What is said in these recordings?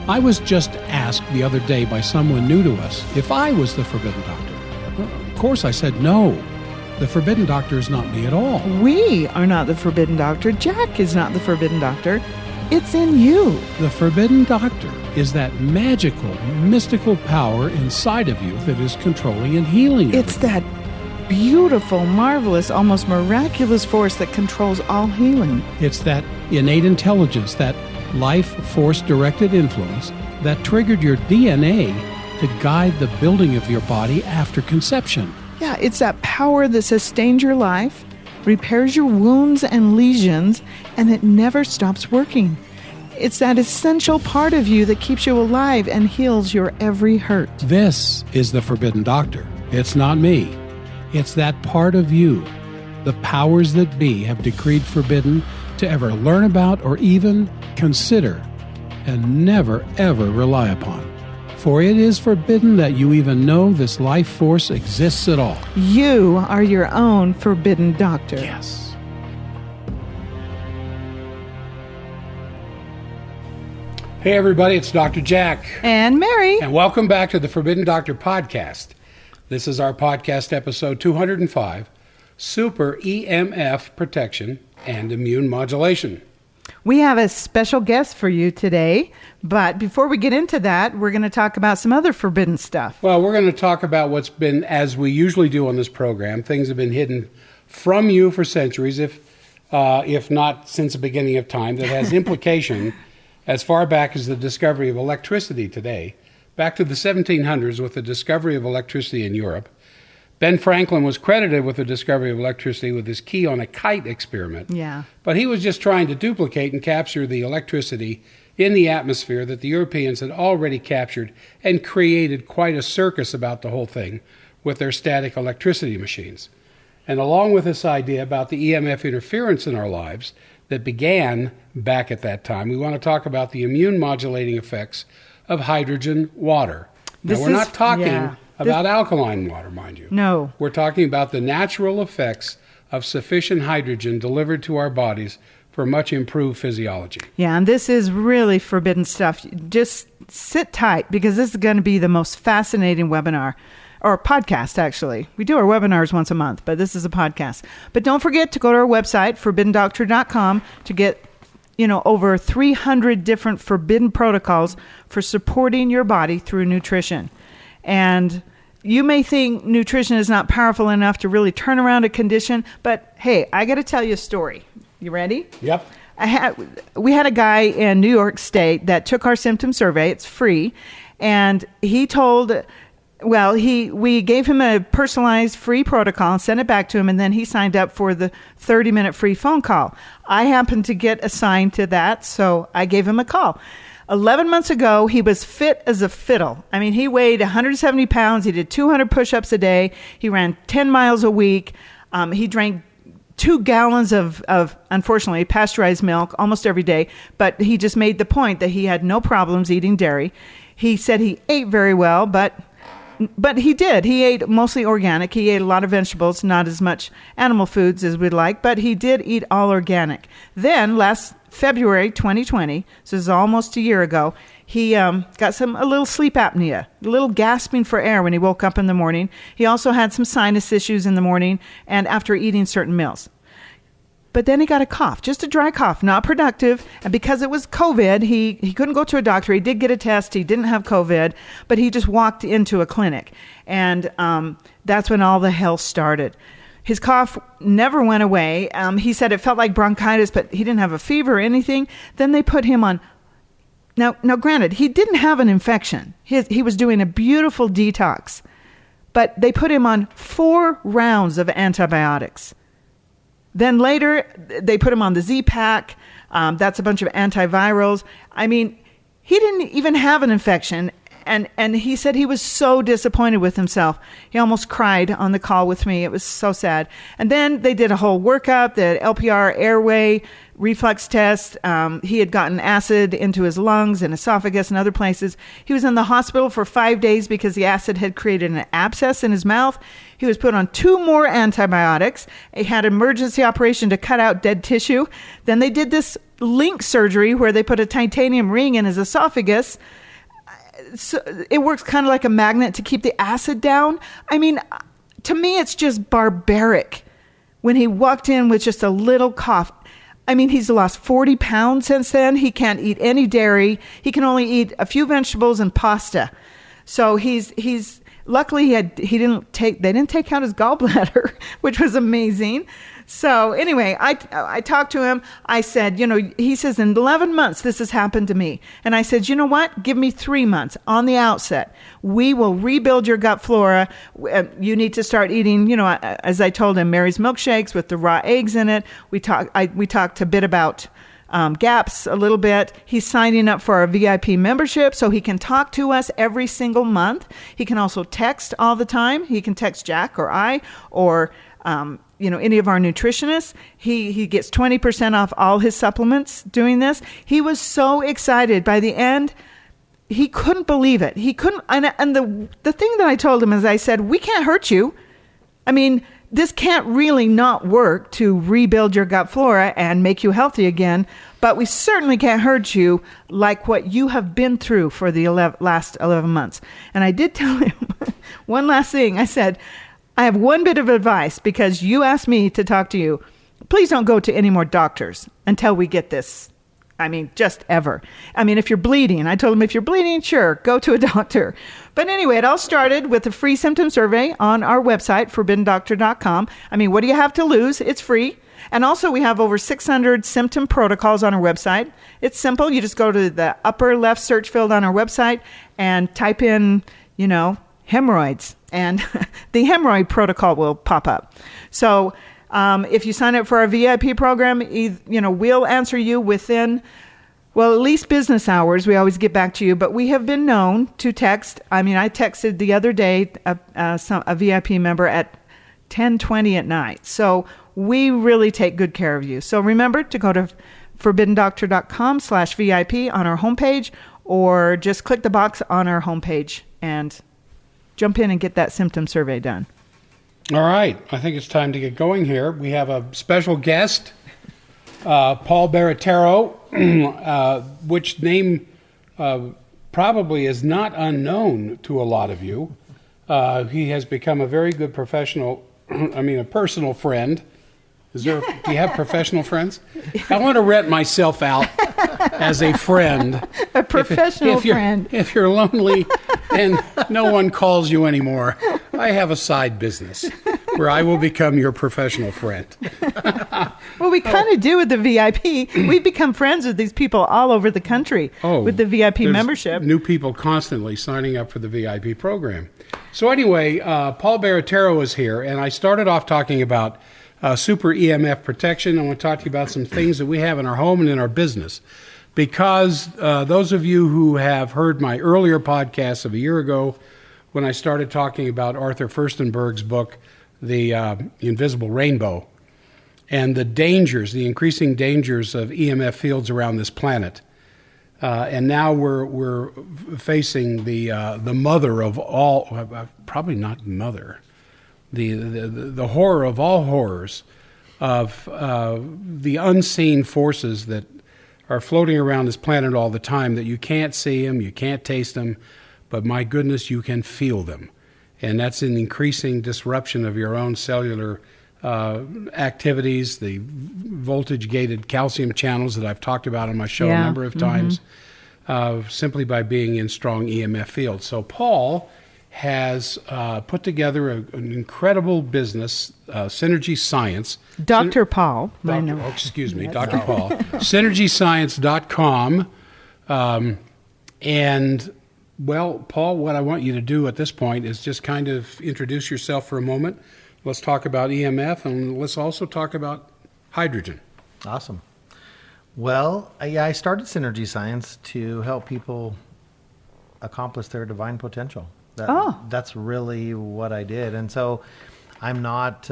I was just asked the other day by someone new to us if I was the Forbidden Doctor. Well, of course, I said no. The Forbidden Doctor is not me at all. We are not the Forbidden Doctor. Jack is not the Forbidden Doctor. It's in you. The Forbidden Doctor is that magical, mystical power inside of you that is controlling and healing It's everything. that beautiful, marvelous, almost miraculous force that controls all healing. It's that innate intelligence, that life force-directed influence that triggered your DNA to guide the building of your body after conception. Yeah, it's that power that sustains your life, repairs your wounds and lesions, and it never stops working. It's that essential part of you that keeps you alive and heals your every hurt. This is the Forbidden Doctor. It's not me. It's that part of you the powers that be have decreed forbidden to ever learn about or even consider, and never ever rely upon. For it is forbidden that you even know this life force exists at all. You are your own Forbidden Doctor. Yes. Hey everybody, it's Dr. Jack. And Mary. And welcome back to the Forbidden Doctor podcast. This is our podcast episode 205, Super EMF Protection and Immune Modulation. We have a special guest for you today, but before we get into that, we're going to talk about some other forbidden stuff. Well, we're going to talk about what's been, as we usually do on this program, things have been hidden from you for centuries, if not since the beginning of time, that has implication as far back as the discovery of electricity today, back to the 1700s with the discovery of electricity in Europe. Ben Franklin was credited with the discovery of electricity with his key on a kite experiment. Yeah. But he was just trying to duplicate and capture the electricity in the atmosphere that the Europeans had already captured and created quite a circus about the whole thing with their static electricity machines. And along with this idea about the EMF interference in our lives that began back at that time, we want to talk about the immune modulating effects of hydrogen water. Now, we're not talking about alkaline water, mind you. No. We're talking about the natural effects of sufficient hydrogen delivered to our bodies for much improved physiology. Yeah, and this is really forbidden stuff. Just sit tight because this is going to be the most fascinating webinar, or podcast, actually. We do our webinars once a month, but this is a podcast. But don't forget to go to our website, forbiddendoctor.com, to get over 300 different forbidden protocols for supporting your body through nutrition. And you may think nutrition is not powerful enough to really turn around a condition, but hey, I got to tell you a story. You ready? Yep. We had a guy in New York State that took our symptom survey. It's free. And he told, we gave him a personalized free protocol and sent it back to him, and then he signed up for the 30-minute free phone call. I happened to get assigned to that, so I gave him a call. 11 months ago, he was fit as a fiddle. I mean, he weighed 170 pounds. He did 200 push-ups a day. He ran 10 miles a week. He drank 2 gallons of, unfortunately, pasteurized milk almost every day. But he just made the point that he had no problems eating dairy. He said he ate very well, but he did. He ate mostly organic. He ate a lot of vegetables, not as much animal foods as we'd like, but he did eat all organic. Then last February 2020, so this is almost a year ago, he got a little sleep apnea, a little gasping for air when he woke up in the morning. He also had some sinus issues in the morning and after eating certain meals. But then he got a cough, just a dry cough, not productive. And because it was COVID, he couldn't go to a doctor. He did get a test. He didn't have COVID, but he just walked into a clinic. And that's when all the hell started. His cough never went away. He said it felt like bronchitis, but he didn't have a fever or anything. Then they put him on. Now, granted, he didn't have an infection. He was doing a beautiful detox. But they put him on 4 rounds of antibiotics. Then later, they put him on the Z-Pack. That's a bunch of antivirals. I mean, he didn't even have an infection. And he said he was so disappointed with himself. He almost cried on the call with me. It was so sad. And then they did a whole workup, the LPR airway reflex test. He had gotten acid into his lungs and esophagus and other places. He was in the hospital for 5 days because the acid had created an abscess in his mouth. He was put on 2 more antibiotics. He had emergency operation to cut out dead tissue. Then they did this link surgery where they put a titanium ring in his esophagus. So it works kind of like a magnet to keep the acid down. I mean, to me, it's just barbaric. When he walked in with just a little cough, I mean, he's lost 40 pounds since then. He can't eat any dairy. He can only eat a few vegetables and pasta. So he's luckily they didn't take out his gallbladder, which was amazing. So anyway, I talked to him. I said, he says, in 11 months, this has happened to me. And I said, you know what? Give me 3 months on the outset. We will rebuild your gut flora. You need to start eating, as I told him, Mary's milkshakes with the raw eggs in it. We talked a bit about GAPS a little bit. He's signing up for our VIP membership so he can talk to us every single month. He can also text all the time. He can text Jack or I or any of our nutritionists. He gets 20% off all his supplements doing this. He was so excited. By the end, he couldn't believe it. He couldn't. And the thing that I told him is I said, we can't hurt you. I mean, this can't really not work to rebuild your gut flora and make you healthy again, but we certainly can't hurt you like what you have been through for the last 11 months. And I did tell him one last thing. I said, I have one bit of advice because you asked me to talk to you. Please don't go to any more doctors until we get this. I mean, just ever. I mean, if you're bleeding, I told him, if you're bleeding, sure, go to a doctor. But anyway, it all started with a free symptom survey on our website, forbiddendoctor.com. I mean, what do you have to lose? It's free. And also we have over 600 symptom protocols on our website. It's simple. You just go to the upper left search field on our website and type in, hemorrhoids, and the hemorrhoid protocol will pop up. So if you sign up for our VIP program, we'll answer you within, at least business hours. We always get back to you, but we have been known to text. I mean, I texted the other day a VIP member at 10:20 at night. So we really take good care of you. So remember to go to forbiddendoctor.com/VIP on our homepage, or just click the box on our homepage and jump in and get that symptom survey done. All right. I think it's time to get going here. We have a special guest, Paul Baratierro, which name probably is not unknown to a lot of you. He has become a very good a personal friend. Do you have professional friends? I want to rent myself out as a friend. A professional friend. If you're lonely and no one calls you anymore, I have a side business where I will become your professional friend. Well, we kind of do with the VIP. We've become friends with these people all over the country with the VIP membership. New people constantly signing up for the VIP program. So anyway, Paul Baratierro is here, and I started off talking about super EMF protection. I want to talk to you about some things that we have in our home and in our business. Because those of you who have heard my earlier podcasts of a year ago, when I started talking about Arthur Furstenberg's book, The Invisible Rainbow, and the increasing dangers of EMF fields around this planet. And now we're facing the mother of all, probably not mother, the horror of all horrors of the unseen forces that are floating around this planet all the time, that you can't see them, you can't taste them, but my goodness, you can feel them. And that's an increasing disruption of your own cellular activities, the voltage-gated calcium channels that I've talked about on my show a number of times, simply by being in strong EMF fields. So Paul has put together an incredible business, Synergy Science. Dr. Paul. Excuse me, Dr. Paul. SynergyScience.com. Paul, what I want you to do at this point is just kind of introduce yourself for a moment. Let's talk about EMF, and let's also talk about hydrogen. Awesome. Well, I started Synergy Science to help people accomplish their divine potential. That's really what I did. And so I'm not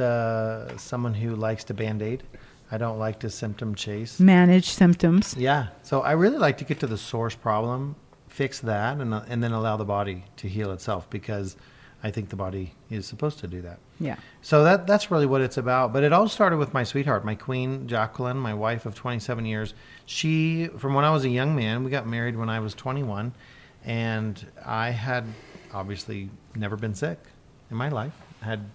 someone who likes to Band-Aid. I don't like to symptom chase. Manage symptoms. Yeah. So I really like to get to the source problem, fix that, and then allow the body to heal itself, because I think the body is supposed to do that. Yeah. So that's really what it's about. But it all started with my sweetheart, my queen, Jacqueline, my wife of 27 years. She, from when I was a young man, we got married when I was 21, and I had obviously never been sick in my life. Had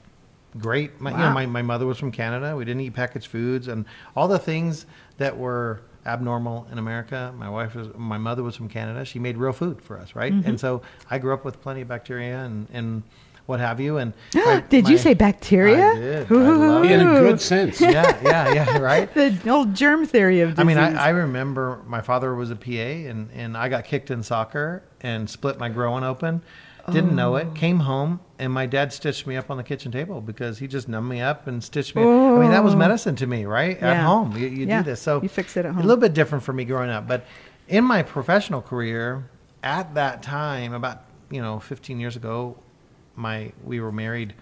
great, my mother was from Canada. We didn't eat packaged foods and all the things that were abnormal in America. My mother was from Canada. She made real food for us, right? And so I grew up with plenty of bacteria and what have you. And did you say bacteria? I did. I love In it. a good sense. Yeah, right? The old germ theory of disease. I remember my father was a PA and I got kicked in soccer and split my groin open. Didn't know it. Came home and my dad stitched me up on the kitchen table because he just numbed me up and stitched me up. I mean, that was medicine to me, right? At home, you do this. So you fix it at home. A little bit different for me growing up. But in my professional career, at that time, about 15 years ago, we were married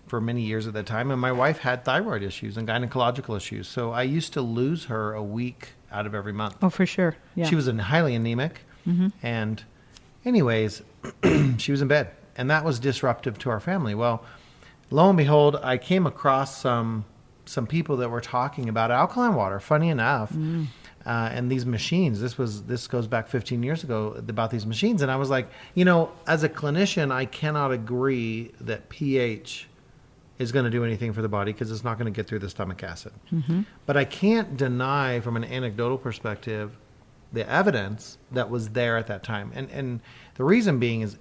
for many years at that time, and my wife had thyroid issues and gynecological issues. So I used to lose her a week out of every month. Oh, for sure. Yeah. She was highly anemic, and anyways, she was in bed, and that was disruptive to our family. Well, lo and behold, I came across some people that were talking about alkaline water. Funny enough, and these machines. This goes back 15 years ago about these machines, and I was like, as a clinician, I cannot agree that pH is going to do anything for the body because it's not going to get through the stomach acid. But I can't deny, from an anecdotal perspective, the evidence that was there at that time. And the reason being is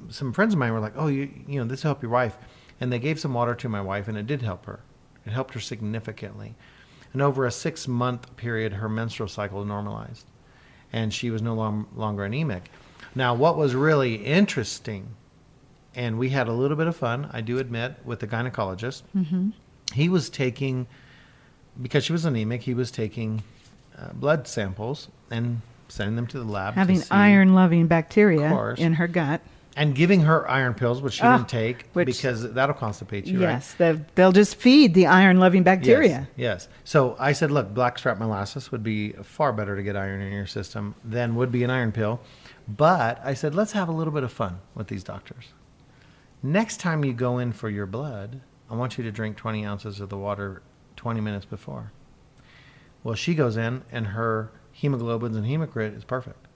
some friends of mine were like, oh, this will help your wife. And they gave some water to my wife, and it did help her. It helped her significantly. And over a 6-month period, her menstrual cycle normalized. And she was no longer anemic. Now, what was really interesting, and we had a little bit of fun, I do admit, with the gynecologist. He was taking, because she was anemic, he was taking blood samples and sending them to the lab. Having iron-loving bacteria in her gut. And giving her iron pills, which she didn't take, because that'll constipate you, right? Yes, they'll just feed the iron-loving bacteria. Yes. So I said, look, blackstrap molasses would be far better to get iron in your system than would be an iron pill. But I said, let's have a little bit of fun with these doctors. Next time you go in for your blood, I want you to drink 20 ounces of the water 20 minutes before. Well, she goes in, and her hemoglobins and hematocrit is perfect.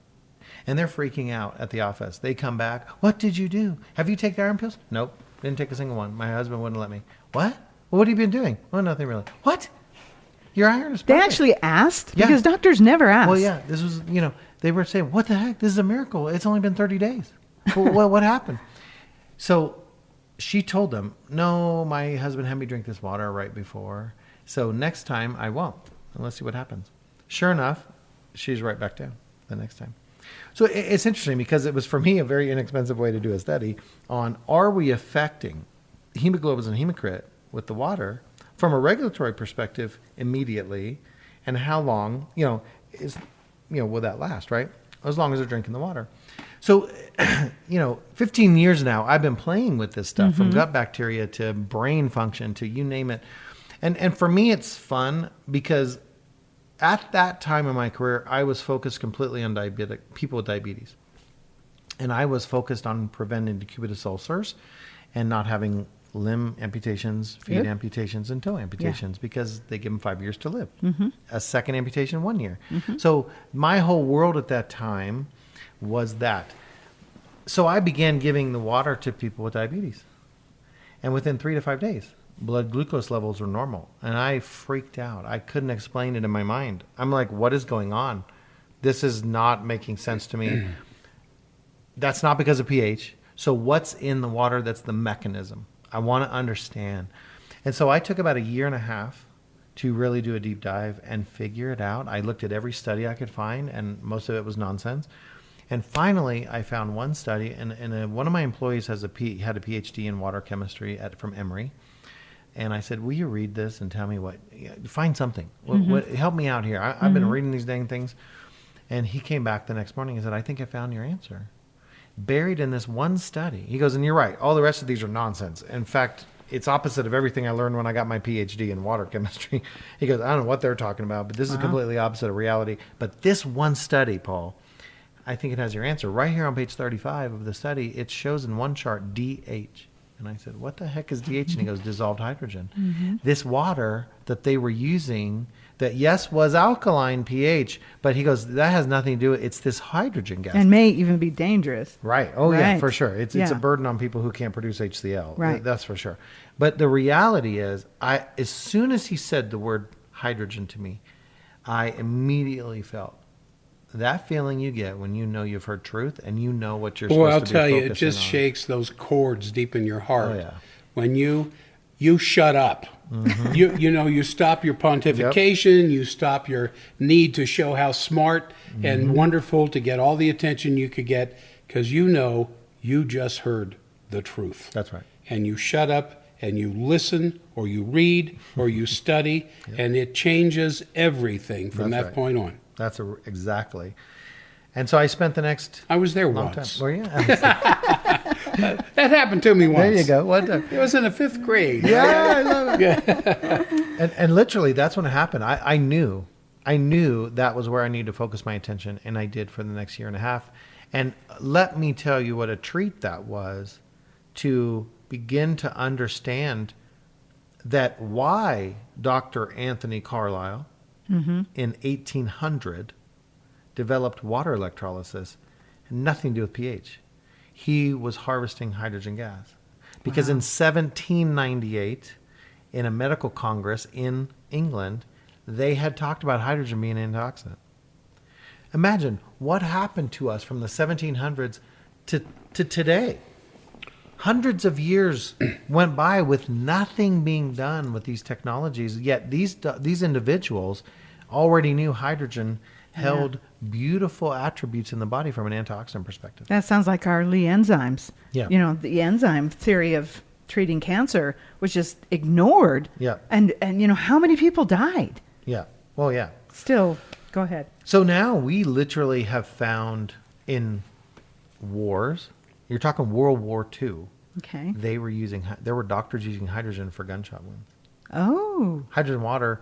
And they're freaking out at the office. They come back. What did you do? Have you taken iron pills? Nope. Didn't take a single one. My husband wouldn't let me. What? Well, what have you been doing? Well, nothing really. What? Your iron is perfect. They actually asked? Yeah. Because doctors never ask. Well, yeah. This was, they were saying, what the heck? This is a miracle. It's only been 30 days. Well, what happened? So she told them, no, my husband had me drink this water right before. So next time I won't. And let's see what happens. Sure enough, she's right back down the next time. So it's interesting because it was, for me, a very inexpensive way to do a study on, are we affecting hemoglobins and hematocrit with the water from a regulatory perspective immediately, and how long, will that last, right? As long as they're drinking the water. So, 15 years now, I've been playing with this stuff, from gut bacteria to brain function to you name it. And for me, it's fun because at that time in my career, I was focused completely on people with diabetes. And I was focused on preventing decubitus ulcers and not having limb amputations, feet amputations, and toe amputations because they give them 5 years to live. A second amputation, 1 year. So my whole world at that time was that. So I began giving the water to people with diabetes. And within 3 to 5 days, blood glucose levels were normal. And I freaked out. I couldn't explain it in my mind. I'm like, what is going on? This is not making sense to me. That's not because of pH. So what's in the water that's the mechanism? I want to understand. And so I took about 1.5 years to really do a deep dive and figure it out. I looked at every study I could find, and most of it was nonsense. And finally, I found one study, and one of my employees had a PhD in water chemistry from Emory. And I said, will you read this and tell me find something. Help me out here. I've been reading these dang things. And he came back the next morning and said, I think I found your answer. Buried in this one study. He goes, and you're right. All the rest of these are nonsense. In fact, it's opposite of everything I learned when I got my PhD in water chemistry. He goes, I don't know what they're talking about, but this is completely opposite of reality. But this one study, Paul, I think it has your answer. Right here on page 35 of the study, it shows in one chart DH. And I said, what the heck is DH? And he goes, dissolved hydrogen. This water that they were using that, yes, was alkaline pH, but he goes, that has nothing to do with it. It's this hydrogen gas. And may even be dangerous. Right. Oh, yeah, Right. for sure. It's Yeah. a burden on people who can't produce HCl. Right. That's for sure. But the reality is, as soon as he said the word hydrogen to me, I immediately felt that feeling you get when you know you've heard truth and you know what you're Boy, supposed to I'll be tell you, it focusing just on. shakes those chords deep in your heart. Oh, yeah. When you shut up. You stop your pontification, you stop your need to show how smart and wonderful to get all the attention you could get, because you just heard the truth. That's right. And you shut up and you listen, or you read, or you study, and it changes everything from That's that right. point on. Exactly. And so I spent the next I was there long once. time. Were you? That happened to me once. There you go. What the? It was in the 5th grade. Yeah, I love it. And literally, that's when it happened. I knew that was where I needed to focus my attention, and I did for the next year and a half. And let me tell you what a treat that was to begin to understand that why Dr. Anthony Carlisle in 1800 developed water electrolysis had nothing to do with pH. He was harvesting hydrogen gas. Because in 1798, in a medical congress in England, they had talked about hydrogen being an antioxidant. Imagine what happened to us from the 1700s to today. Hundreds of years went by with nothing being done with these technologies, yet these individuals already knew hydrogen held beautiful attributes in the body from an antioxidant perspective. That sounds like our Lee enzymes. Yeah. The enzyme theory of treating cancer was just ignored. Yeah. And how many people died? Yeah. Well, yeah. Still, go ahead. So now we literally have found in wars, you're talking World War II, Okay. there were doctors using hydrogen for gunshot wounds. Oh. Hydrogen water.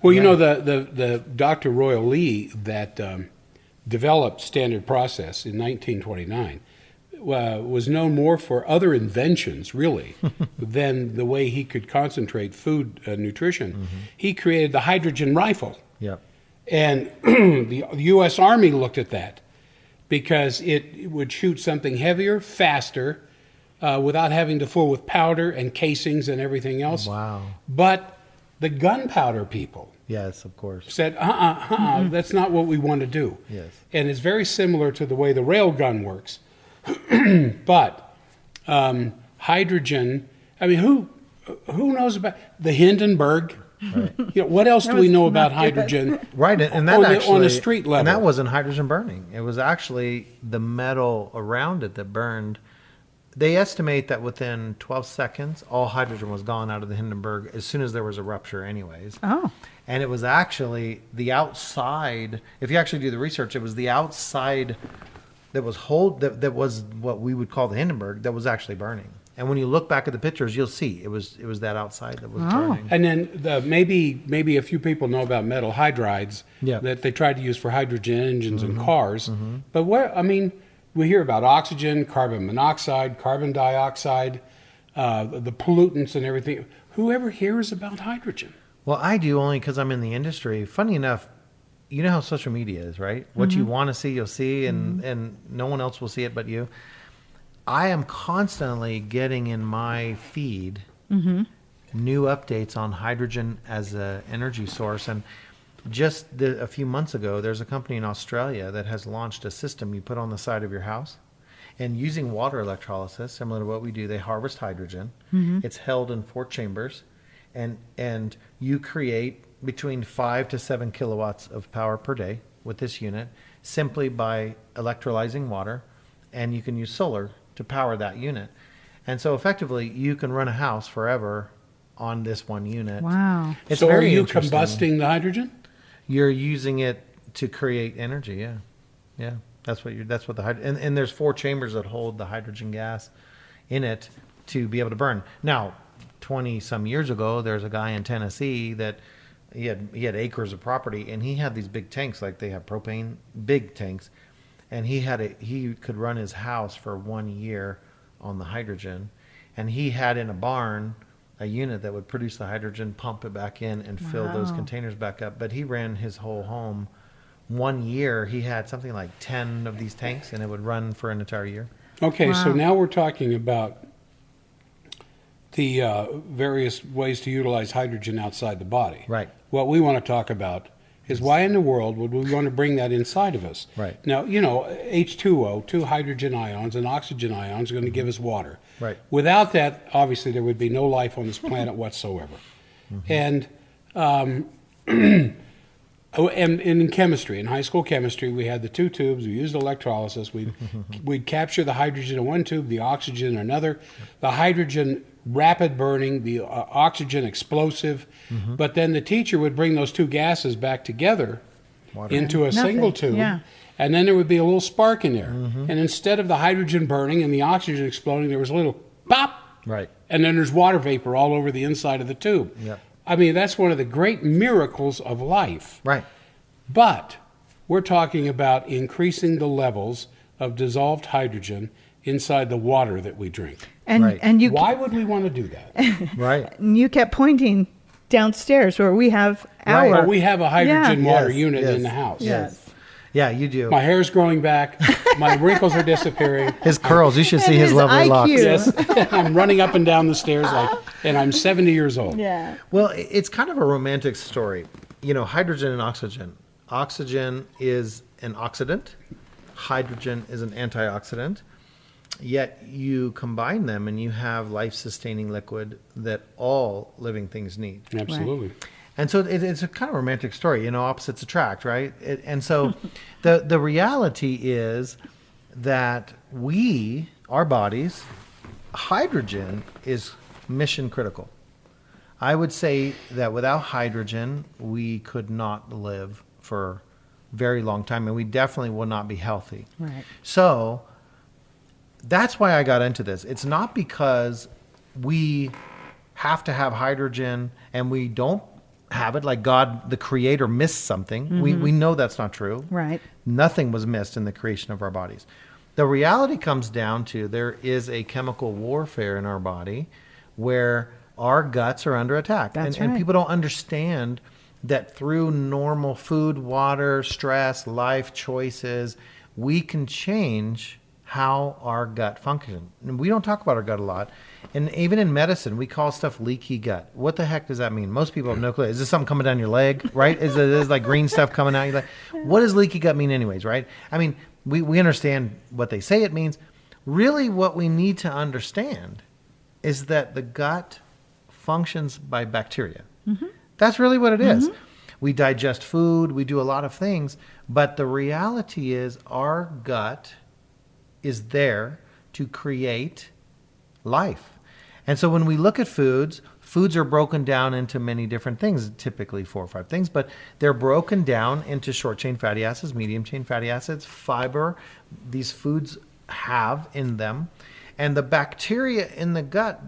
Well, the Dr. Royal Lee that developed standard process in 1929 was known more for other inventions, really, than the way he could concentrate food nutrition. He created the hydrogen rifle. Yep. And the U.S. Army looked at that because it would shoot something heavier, faster, without having to fool with powder and casings and everything else. Wow. But the gunpowder people Yes, of course. said, that's not what we want to do. Yes. And it's very similar to the way the rail gun works. But hydrogen, I mean, who knows about the Hindenburg? Right. What else do we know about hydrogen? Right, and that on a street level. And that wasn't hydrogen burning. It was actually the metal around it that burned. They estimate that within 12 seconds, all hydrogen was gone out of the Hindenburg as soon as there was a rupture anyways. Oh. And it was actually the outside, if you actually do the research, it was the outside that was that was what we would call the Hindenburg that was actually burning. And when you look back at the pictures, you'll see it was that outside that was burning. And then maybe a few people know about metal hydrides that they tried to use for hydrogen engines in cars. But we hear about oxygen, carbon monoxide, carbon dioxide, the pollutants and everything. Who ever hears about hydrogen? Well, I do, only because I'm in the industry. Funny enough, you know how social media is, right? What you want to see, you'll see, and no one else will see it but you. I am constantly getting in my feed new updates on hydrogen as an energy source. And just a few months ago, there's a company in Australia that has launched a system you put on the side of your house. And using water electrolysis, similar to what we do, they harvest hydrogen. It's held in 4 chambers. And you create between 5 to 7 kilowatts of power per day with this unit simply by electrolyzing water. And you can use solar to power that unit. And so effectively, you can run a house forever on this one unit. Wow. It's So are very you interesting. combusting the hydrogen? You're using it to create energy, yeah. Yeah. That's what the hydrogen, and there's 4 chambers that hold the hydrogen gas in it to be able to burn. Now, 20 some years ago, there's a guy in Tennessee that he had acres of property, and he had these big tanks, like they have propane, big tanks. And he could run his house for 1 year on the hydrogen. And he had in a barn a unit that would produce the hydrogen, pump it back in, and fill those containers back up. But he ran his whole home. 1 year, he had something like 10 of these tanks, and it would run for an entire year. Okay, so now we're talking about the various ways to utilize hydrogen outside the body. Right. What we want to talk about is why in the world would we want to bring that inside of us? Right. Now, H2O, 2 hydrogen ions, and oxygen ions are going to give us water. Right. Without that, obviously, there would be no life on this planet whatsoever. And and in chemistry, in high school chemistry, we had the 2 tubes. We used electrolysis. We'd capture the hydrogen in one tube, the oxygen in another. The hydrogen rapid burning, the oxygen explosive. But then the teacher would bring those 2 gases back together into a single tube. Yeah. And then there would be a little spark in there. And instead of the hydrogen burning and the oxygen exploding, there was a little pop. Right. And then there's water vapor all over the inside of the tube. Yep. I mean, that's one of the great miracles of life. Right. But we're talking about increasing the levels of dissolved hydrogen inside the water that we drink. And you Why would we want to do that? Right. you kept pointing downstairs where we have our Well, we have a hydrogen water Yes, unit yes. in the house. Yes. Yeah, you do. My hair's growing back. My wrinkles are disappearing. His curls, you should see his his lovely IQ. locks. Yes, I'm running up and down the stairs and I'm 70 years old. Yeah. Well, it's kind of a romantic story. Hydrogen and oxygen. Oxygen is an oxidant. Hydrogen is an antioxidant. Yet you combine them and you have life-sustaining liquid that all living things need. Absolutely. And so it's a kind of romantic story, opposites attract, right? And so the reality is that our bodies, hydrogen is mission critical. I would say that without hydrogen, we could not live for a very long time, and we definitely will not be healthy. Right. So that's why I got into this. It's not because we have to have hydrogen and we don't have it, like God, the creator, missed something. We know that's not true. Right. Nothing was missed in the creation of our bodies. The reality comes down to there is a chemical warfare in our body where our guts are under attack. That's And right. people don't understand that through normal food, water, stress, life choices, we can change how our gut functions. And we don't talk about our gut a lot. And even in medicine, we call stuff leaky gut. What the heck does that mean? Most people have no clue. Is this something coming down your leg, right? Is it like green stuff coming out your leg? What does leaky gut mean anyways, right? I mean, we understand what they say it means. Really what we need to understand is that the gut functions by bacteria. That's really what it is. We digest food, we do a lot of things, but the reality is our gut is there to create life. And so when we look at foods are broken down into many different things, typically 4 or 5 things, but they're broken down into short chain fatty acids, medium chain fatty acids, fiber. These foods have in them. And the bacteria in the gut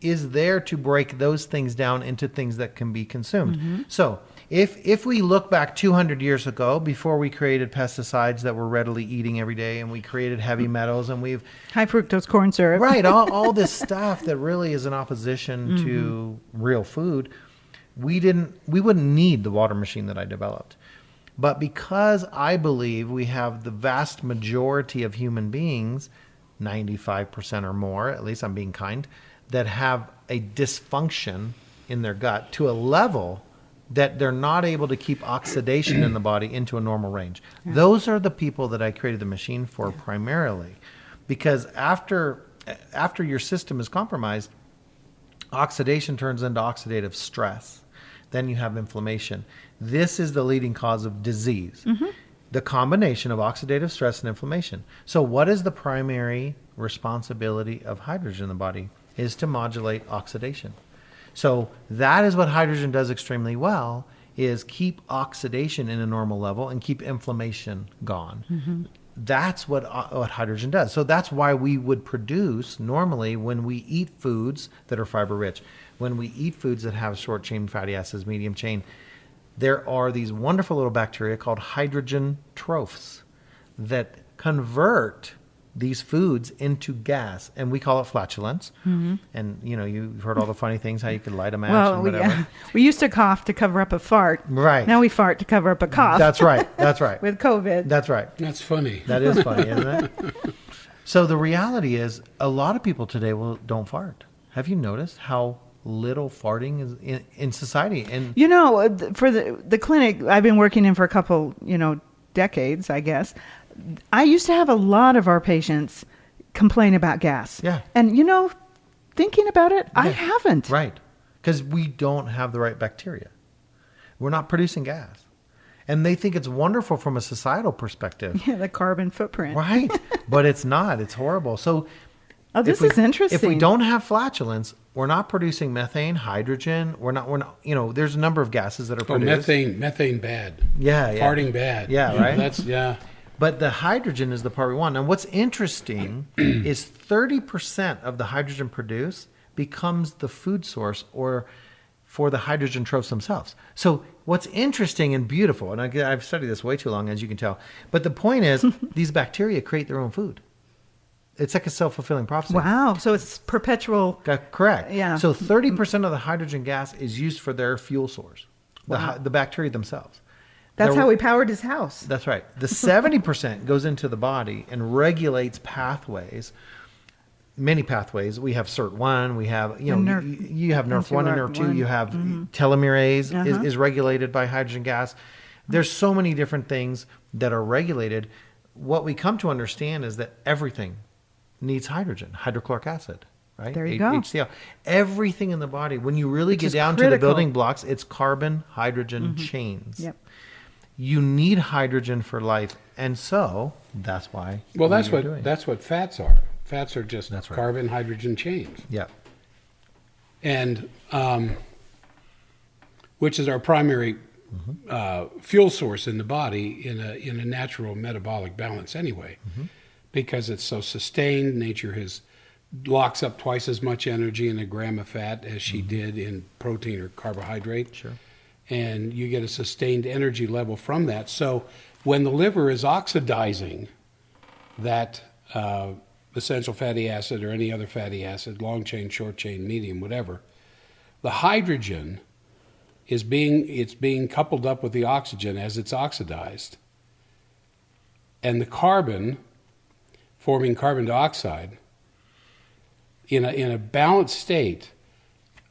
is there to break those things down into things that can be consumed. So if we look back 200 years ago, before we created pesticides that we're readily eating every day, and we created heavy metals, and we've High fructose corn syrup. right, all this stuff that really is in opposition to real food, we wouldn't need the water machine that I developed. But because I believe we have the vast majority of human beings, 95% or more, at least I'm being kind, that have a dysfunction in their gut to a level that they're not able to keep oxidation in the body into a normal range. Those are the people that I created the machine for primarily. Because after your system is compromised, oxidation turns into oxidative stress. Then you have inflammation. This is the leading cause of disease. The combination of oxidative stress and inflammation. So what is the primary responsibility of hydrogen in the body? Is to modulate oxidation. So that is what hydrogen does extremely well, is keep oxidation in a normal level and keep inflammation gone. That's what hydrogen does. So that's why we would produce normally when we eat foods that are fiber rich, when we eat foods that have short chain fatty acids, medium chain, there are these wonderful little bacteria called hydrogen trophs that convert these foods into gas, and we call it flatulence. Mm-hmm. And you've heard all the funny things, how you could light a match Well, and whatever. we used to cough to cover up a fart. Right. Now we fart to cover up a cough. That's right. That's right. With COVID. That's right. That's funny. That is funny, isn't it? So the reality is, a lot of people today don't fart. Have you noticed how little farting is in society? And for the clinic I've been working in for a couple, decades, I guess. I used to have a lot of our patients complain about gas. Yeah. And, thinking about it, I haven't. Right. Because we don't have the right bacteria. We're not producing gas. And they think it's wonderful from a societal perspective. Yeah, the carbon footprint. Right. But it's not. It's horrible. So this is interesting. If we don't have flatulence, we're not producing methane, hydrogen. We're not, there's a number of gases that are produced. Methane bad. Yeah. Farting bad. Yeah, right? But the hydrogen is the part we want. And what's interesting is 30% of the hydrogen produced becomes the food source or for the hydrogen tropes themselves. So what's interesting and beautiful, and I've studied this way too long, as you can tell, but the point is these bacteria create their own food. It's like a self-fulfilling prophecy. Wow. So it's perpetual. Correct. Yeah. So 30% of the hydrogen gas is used for their fuel source, the bacteria themselves. That's how he powered his house. That's right. The 70% goes into the body and regulates pathways, many pathways. We have SIRT1. We have, you have NERF1 and NERF2. You have telomerase is regulated by hydrogen gas. There's so many different things that are regulated. What we come to understand is that everything needs hydrogen, hydrochloric acid. Right? There you go. HCl. Everything in the body, when you really get down to the building blocks, it's carbon, hydrogen chains. Yep. You need hydrogen for life, and so that's why. Well, that's what fats are. Fats are just That's right. carbon hydrogen chains. Yeah. And which is our primary fuel source in the body in a natural metabolic balance anyway, because it's so sustained. Nature locks up twice as much energy in a gram of fat as she did in protein or carbohydrate. Sure. And you get a sustained energy level from that. So when the liver is oxidizing that essential fatty acid or any other fatty acid, long chain, short chain, medium, whatever, the hydrogen is being coupled up with the oxygen as it's oxidized. And the carbon, forming carbon dioxide, in a balanced state,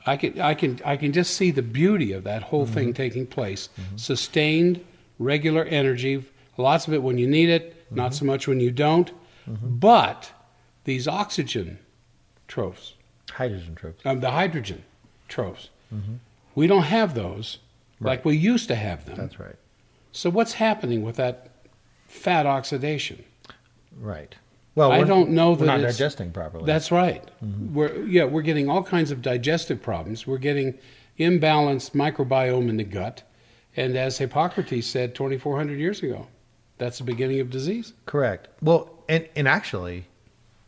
I can just see the beauty of that whole thing taking place. Sustained, regular energy, lots of it when you need it, not so much when you don't. But these oxygen tropes, Hydrogen tropes. the hydrogen tropes, we don't have those like we used to have them. That's right. So what's happening with that fat oxidation? Right. Well, I don't know we're that not it's digesting properly. That's right. We're getting all kinds of digestive problems. We're getting imbalanced microbiome in the gut, and as Hippocrates said 2,400 years ago, that's the beginning of disease. Correct. Well, and actually,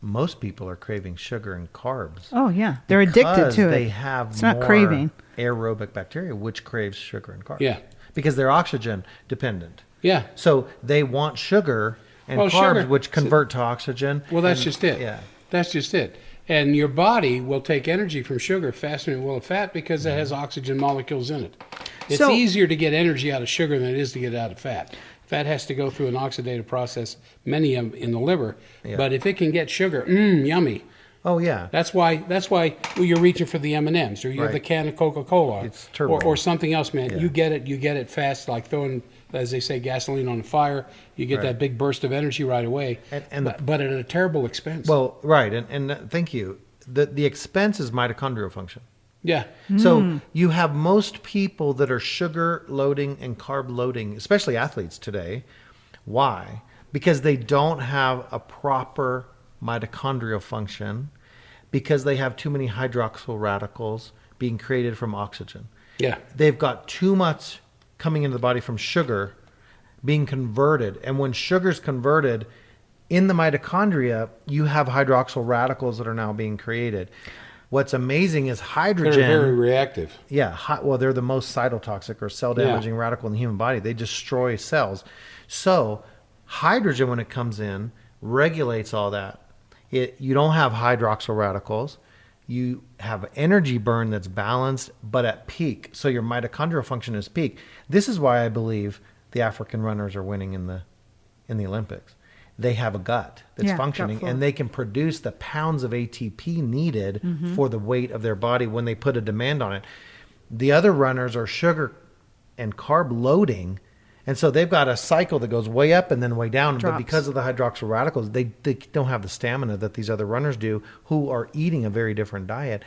most people are craving sugar and carbs. Oh, yeah. They're addicted to it. They have it's more not craving. Aerobic bacteria, which craves sugar and carbs. Yeah. Because they're oxygen dependent. Yeah. So they want sugar and carbs, sugar, which convert to oxygen. Well, that's just it. Yeah. That's just it. And your body will take energy from sugar faster than it will of fat because it has oxygen molecules in it. It's easier to get energy out of sugar than it is to get out of fat. Fat has to go through an oxidative process, many of them in the liver. Yeah. But if it can get sugar, yummy. Oh yeah. That's why you're reaching for the M&Ms or you have the can of Coca-Cola It's turbo. or something else, man. Yeah. You get it fast, like throwing, as they say, gasoline on a fire. You get that big burst of energy right away, but at a terrible expense. Well, right, and thank you. The expense is mitochondrial function. Yeah. So you have most people that are sugar loading and carb loading, especially athletes today. Why? Because they don't have a proper mitochondrial function, because they have too many hydroxyl radicals being created from oxygen. Yeah. They've got too much coming into the body from sugar being converted. And when sugar's converted in the mitochondria, you have hydroxyl radicals that are now being created. What's amazing is hydrogen. They're very reactive. Yeah. They're the most cytotoxic or cell damaging radical in the human body. They destroy cells. So hydrogen, when it comes in, regulates all that. You don't have hydroxyl radicals. You have energy burn that's balanced, but at peak. So your mitochondrial function is peak. This is why I believe the African runners are winning in the Olympics. They have a gut that's functioning, and they can produce the pounds of ATP needed for the weight of their body when they put a demand on it. The other runners are sugar and carb loading, and so they've got a cycle that goes way up and then way down. Drops. But because of the hydroxyl radicals, they don't have the stamina that these other runners do, who are eating a very different diet.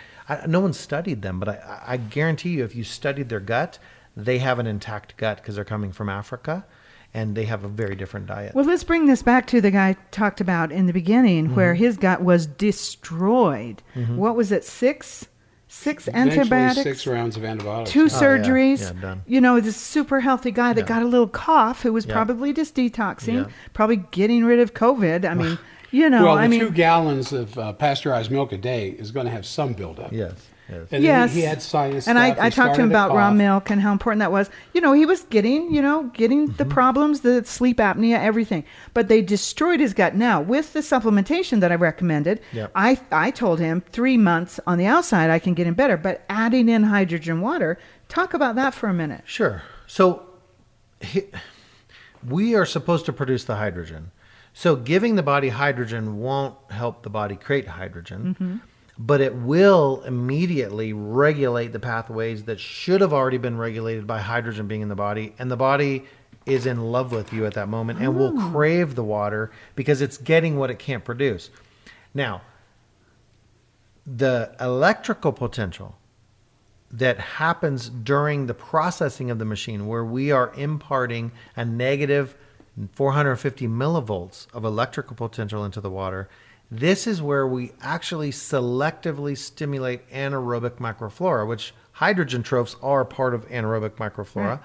No one studied them, but I guarantee you, if you studied their gut, they have an intact gut because they're coming from Africa. And they have a very different diet. Well, let's bring this back to the guy talked about in the beginning, where his gut was destroyed. What was it? Six antibiotics? 6 rounds of antibiotics. 2 surgeries. Yeah, done. You know, this super healthy guy that got a little cough, who was probably just detoxing, probably getting rid of COVID. I mean, you know, well, 2 gallons of pasteurized milk a day is going to have some buildup. Yes. And then he had sinus and stuff. I talked to him about raw milk and how important that was. You know, he was getting the problems, the sleep apnea, everything. But they destroyed his gut. Now, with the supplementation that I recommended, I told him 3 months on the outside, I can get him better. But adding in hydrogen water, talk about that for a minute. Sure. So we are supposed to produce the hydrogen. So giving the body hydrogen won't help the body create hydrogen. But it will immediately regulate the pathways that should have already been regulated by hydrogen being in the body. And the body is in love with you at that moment and will crave the water because it's getting what it can't produce. Now, the electrical potential that happens during the processing of the machine, where we are imparting a negative 450 millivolts of electrical potential into the water, this is where we actually selectively stimulate anaerobic microflora, which hydrogen trophs are part of anaerobic microflora.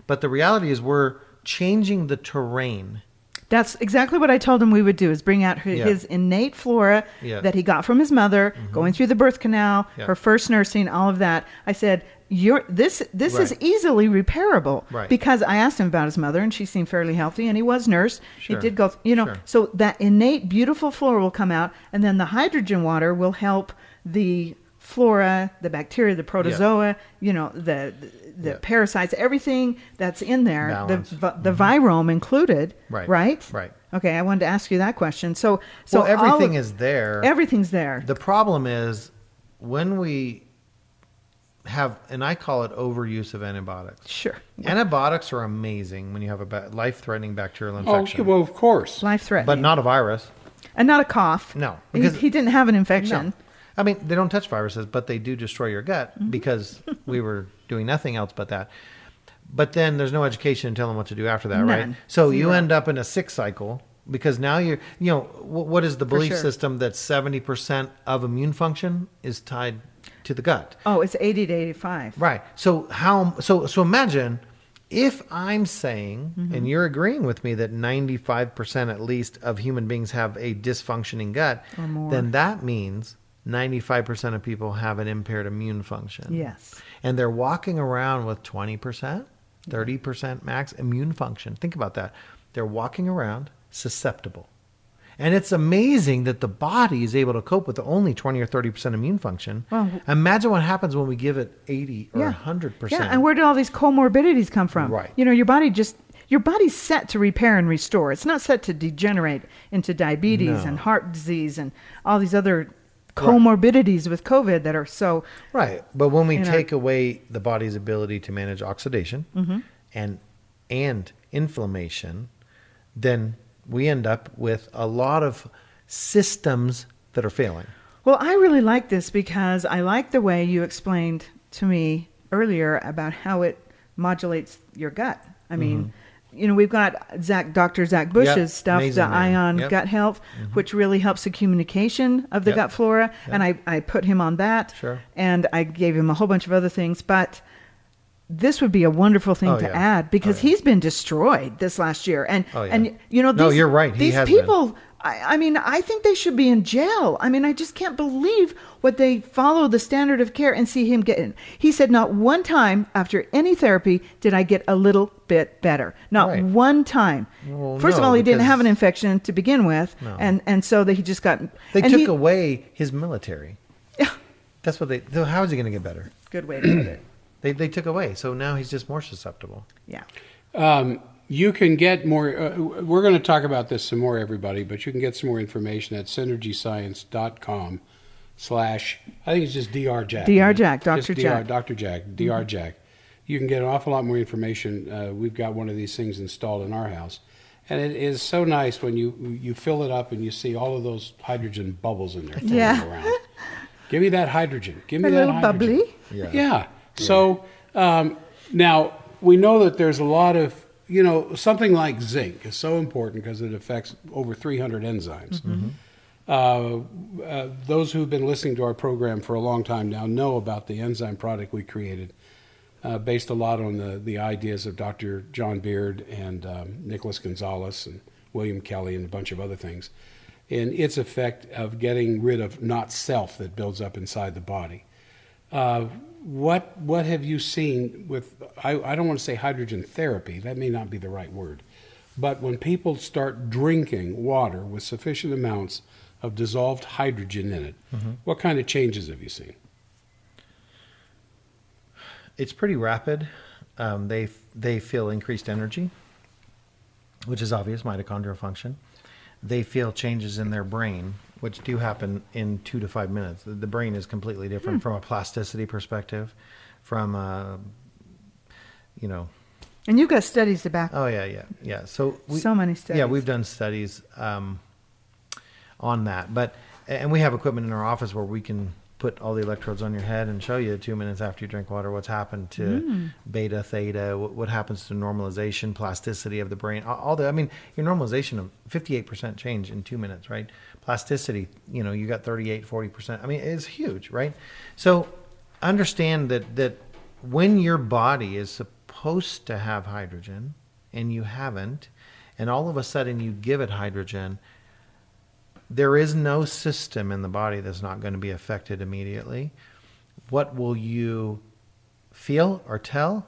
But the reality is we're changing the terrain. That's exactly what I told him we would do, is bring out his innate flora that he got from his mother, going through the birth canal, her first nursing, all of that. I said, this is easily repairable, because I asked him about his mother, and she seemed fairly healthy, and he was nursed. He did go, so that innate beautiful flora will come out, and then the hydrogen water will help the flora, the bacteria, the protozoa, the parasites, everything that's in there, the virome included, right? Okay, I wanted to ask you that question. So everything is there. Everything's there. The problem is when we have, and I call it overuse of antibiotics. Sure. Antibiotics are amazing when you have a life-threatening bacterial infection. Oh, well, of course. Life-threatening. But not a virus. And not a cough. No. Because he didn't have an infection. No. I mean, they don't touch viruses, but they do destroy your gut because we were doing nothing else but that. But then there's no education telling them what to do after that, right? So you end up in a sick cycle because now what is the belief system that 70% of immune function is tied to the gut? Oh, it's 80 to 85. Right. So imagine if I'm saying, and you're agreeing with me, that 95% at least of human beings have a dysfunctioning gut, or more, then that means 95% of people have an impaired immune function. Yes. And they're walking around with 20%, 30% max immune function. Think about that. They're walking around susceptible. And it's amazing that the body is able to cope with only 20 or 30% immune function. Well, imagine what happens when we give it 80 or 100%. Yeah, and where do all these comorbidities come from? Right. Your body's set to repair and restore. It's not set to degenerate into diabetes and heart disease and all these other comorbidities with COVID that are so... Right. But when we take away the body's ability to manage oxidation and inflammation, then we end up with a lot of systems that are failing. Well, I really like this because I like the way you explained to me earlier about how it modulates your gut. I mean... we've got Dr. Zach Bush's stuff, the Ion Gut Health, which really helps the communication of the gut flora. And I put him on that. Sure. And I gave him a whole bunch of other things. But this would be a wonderful thing to add because he's been destroyed this last year. And you're right. These people I mean, I think they should be in jail. I mean, I just can't believe what they follow the standard of care and see him get in. He said, not one time after any therapy did I get a little bit better. Not one time. Well, First of all, he didn't have an infection to begin with. No. And so that he just got... They took away his military. Yeah. That's what so how is he going to get better? Good way to put it. They took away. So now he's just more susceptible. Yeah. You can get more, we're going to talk about this some more, everybody, but you can get some more information at synergyscience.com/ I think it's just Dr. Jack. Dr. Jack, Dr. Jack. Dr. Jack, Dr. Jack. You can get an awful lot more information. We've got one of these things installed in our house. And it is so nice when you fill it up and you see all of those hydrogen bubbles in there floating around. Give me that hydrogen. Give me that hydrogen. Bubbly. Yeah. So now we know that there's a lot of, something like zinc is so important because it affects over 300 enzymes. Mm-hmm. Those who've been listening to our program for a long time now know about the enzyme product we created, based a lot on the ideas of Dr. John Beard and Nicholas Gonzalez and William Kelly and a bunch of other things, in its effect of getting rid of not self that builds up inside the body. What have you seen with, I don't want to say hydrogen therapy, that may not be the right word, but when people start drinking water with sufficient amounts of dissolved hydrogen in it, what kind of changes have you seen? It's pretty rapid. They feel increased energy, which is obvious, mitochondrial function. They feel changes in their brain, which do happen in 2 to 5 minutes. The brain is completely different from a plasticity perspective, from And you've got studies to back. Oh yeah. So many studies. Yeah, we've done studies on that, and we have equipment in our office where we can put all the electrodes on your head and show you 2 minutes after you drink water what's happened to beta, theta, what happens to normalization, plasticity of the brain, your normalization of 58% change in 2 minutes, right? Plasticity, you got 38, 40%. I mean, it's huge, right? So understand that when your body is supposed to have hydrogen and you haven't, and all of a sudden you give it hydrogen, there is no system in the body that's not going to be affected immediately. What will you feel or tell?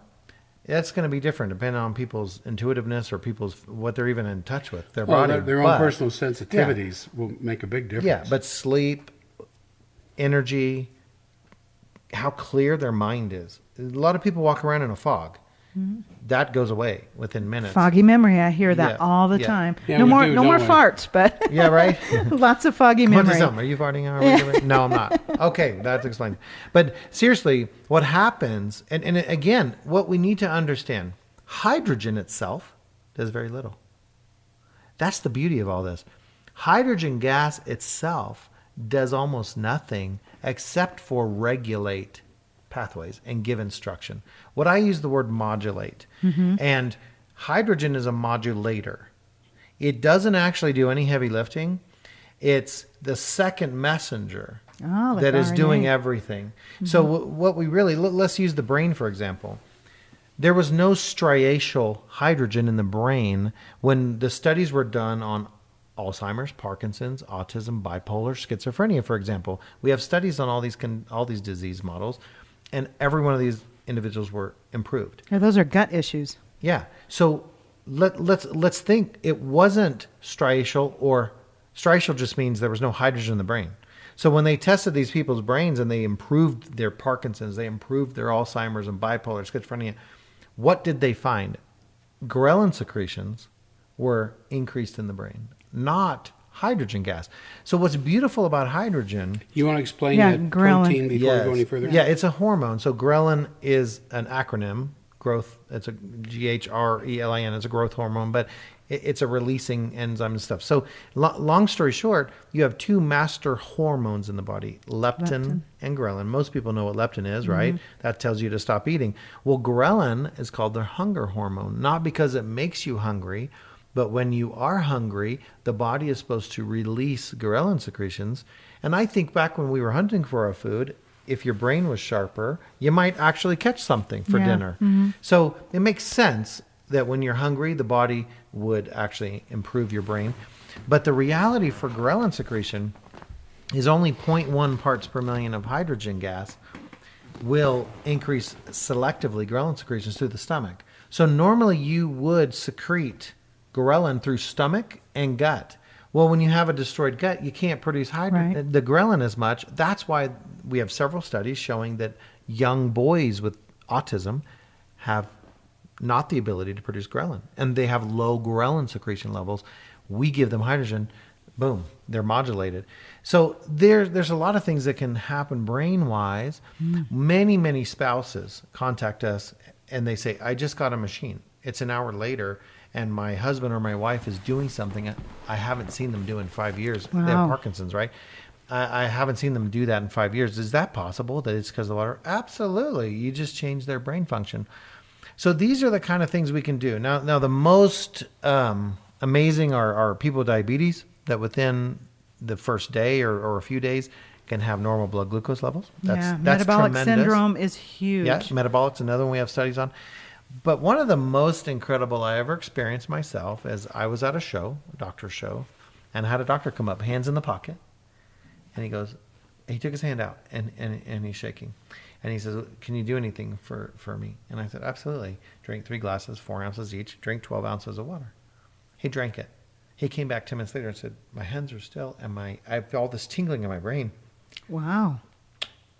That's going to be different depending on people's intuitiveness or what they're even in touch with, their body. Their own personal sensitivities will make a big difference. Yeah, but sleep, energy, how clear their mind is. A lot of people walk around in a fog. That goes away within minutes. Foggy memory, I hear that all the time. Yeah, no more farts, but yeah, right. Lots of foggy memory. Are you farting? No, I'm not. Okay, that's explained. But seriously, what happens? And again, what we need to understand: hydrogen itself does very little. That's the beauty of all this. Hydrogen gas itself does almost nothing except for regulate pathways and give instruction. What I use the word modulate, and hydrogen is a modulator. It doesn't actually do any heavy lifting. It's the second messenger that is doing everything. So what we really, let's use the brain for example. There was no striatal hydrogen in the brain when the studies were done on Alzheimer's, Parkinson's, autism, bipolar, schizophrenia, for example. We have studies on all these disease models. And every one of these individuals were improved. Yeah, those are gut issues. Yeah. So let's think it wasn't striatal, or striatal just means there was no hydrogen in the brain. So when they tested these people's brains and they improved their Parkinson's, they improved their Alzheimer's and bipolar, schizophrenia, what did they find? Ghrelin secretions were increased in the brain, not hydrogen gas. So what's beautiful about hydrogen... You want to explain that protein before we go any further? Yeah, it's a hormone. So ghrelin is an acronym, growth. It's a GHRELIN. It's a growth hormone, but it's a releasing enzyme and stuff. So long story short, you have two master hormones in the body, leptin and ghrelin. Most people know what leptin is, right? That tells you to stop eating. Well, ghrelin is called the hunger hormone, not because it makes you hungry, but when you are hungry, the body is supposed to release ghrelin secretions. And I think back when we were hunting for our food, if your brain was sharper, you might actually catch something for dinner. So it makes sense that when you're hungry, the body would actually improve your brain. But the reality for ghrelin secretion is only 0.1 parts per million of hydrogen gas will increase selectively ghrelin secretions through the stomach. So normally you would secrete ghrelin through stomach and gut. Well, when you have a destroyed gut, you can't produce the ghrelin as much. That's why we have several studies showing that young boys with autism have not the ability to produce ghrelin, and they have low ghrelin secretion levels. We give them hydrogen, boom, they're modulated. So there's a lot of things that can happen brain-wise. Many spouses contact us and they say, I just got a machine. It's an hour later and my husband or my wife is doing something I haven't seen them do in 5 years. Wow. They have Parkinson's, right? I haven't seen them do that in 5 years. Is that possible that it's because of the water? Absolutely. You just change their brain function. So these are the kind of things we can do. Now the most amazing are people with diabetes that within the first day or a few days can have normal blood glucose levels. That's metabolic tremendous. syndrome is huge. Yeah, metabolic's another one we have studies on. But one of the most incredible I ever experienced myself is I was at a show, a doctor's show, and I had a doctor come up, hands in the pocket, and he goes, he took his hand out and he's shaking. And he says, can you do anything for me? And I said, absolutely. Drink 3 glasses, 4 ounces each, drink 12 ounces of water. He drank it. He came back 10 minutes later and said, my hands are still, and I have all this tingling in my brain. Wow.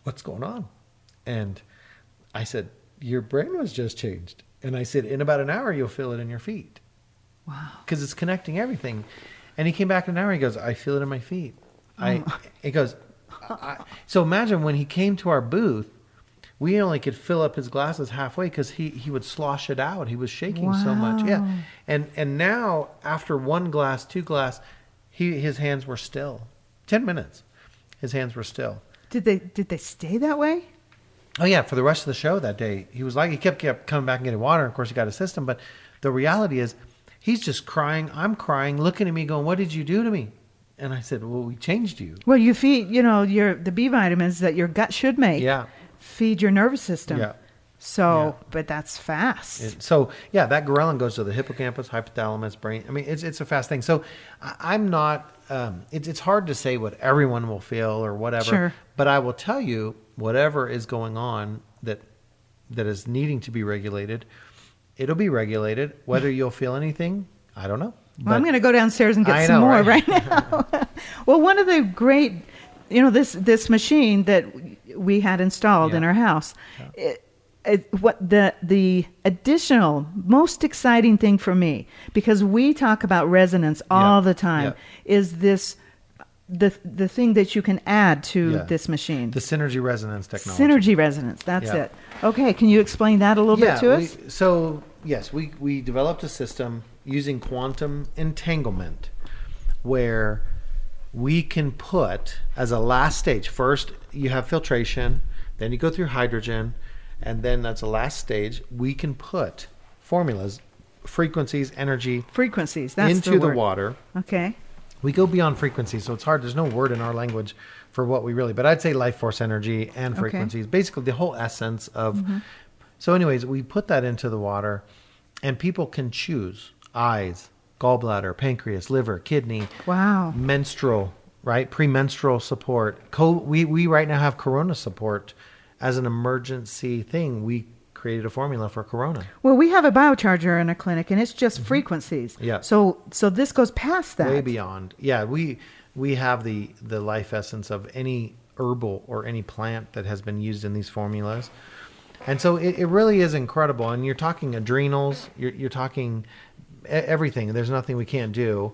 What's going on? And I said, your brain was just changed. And I said, in about an hour, you'll feel it in your feet. Wow. Because it's connecting everything. And he came back in an hour, he goes, I feel it in my feet. He goes, so imagine when he came to our booth, we only could fill up his glasses halfway because he would slosh it out. He was shaking so much. Yeah. And now after 1 glass, 2 glass, his hands were still. 10 minutes. His hands were still. Did they stay that way? Oh yeah, for the rest of the show that day, he was like, he kept coming back and getting water. Of course, he got his system, but the reality is, he's just crying. I'm crying, looking at me, going, "What did you do to me?" And I said, "Well, we changed you." Well, you feed, the B vitamins that your gut should make. Yeah. Feed your nervous system. Yeah. So, but that's fast. That ghrelin goes to the hippocampus, hypothalamus, brain. I mean, it's a fast thing. So, I'm not. It's hard to say what everyone will feel or whatever. Sure. But I will tell you, whatever is going on that is needing to be regulated, it'll be regulated. Whether you'll feel anything, I don't know. Well, I'm going to go downstairs and get some more right now. Well, one of the great, this machine that we had installed in our house. Yeah. What the additional most exciting thing for me, because we talk about resonance all the time, is this the thing that you can add to this machine. The synergy resonance technology. Synergy resonance, that's it. Okay, can you explain that a little bit to us? We developed a system using quantum entanglement where we can put as a last stage, first you have filtration, then you go through hydrogen, and then that's the last stage. We can put formulas, frequencies, energy, that's into the water. Okay. We go beyond frequencies, so it's hard. There's no word in our language for what we really, but I'd say life force energy and frequencies, basically the whole essence of. Mm-hmm. So anyways, we put that into the water and people can choose eyes, gallbladder, pancreas, liver, kidney, menstrual, right? Premenstrual support. We right now have corona support. As an emergency thing, we created a formula for corona. Well, we have a biocharger in a clinic, and it's just frequencies. Yeah. So this goes past that. Way beyond. Yeah, we have the life essence of any herbal or any plant that has been used in these formulas. And so it really is incredible. And you're talking adrenals, you're talking everything. There's nothing we can't do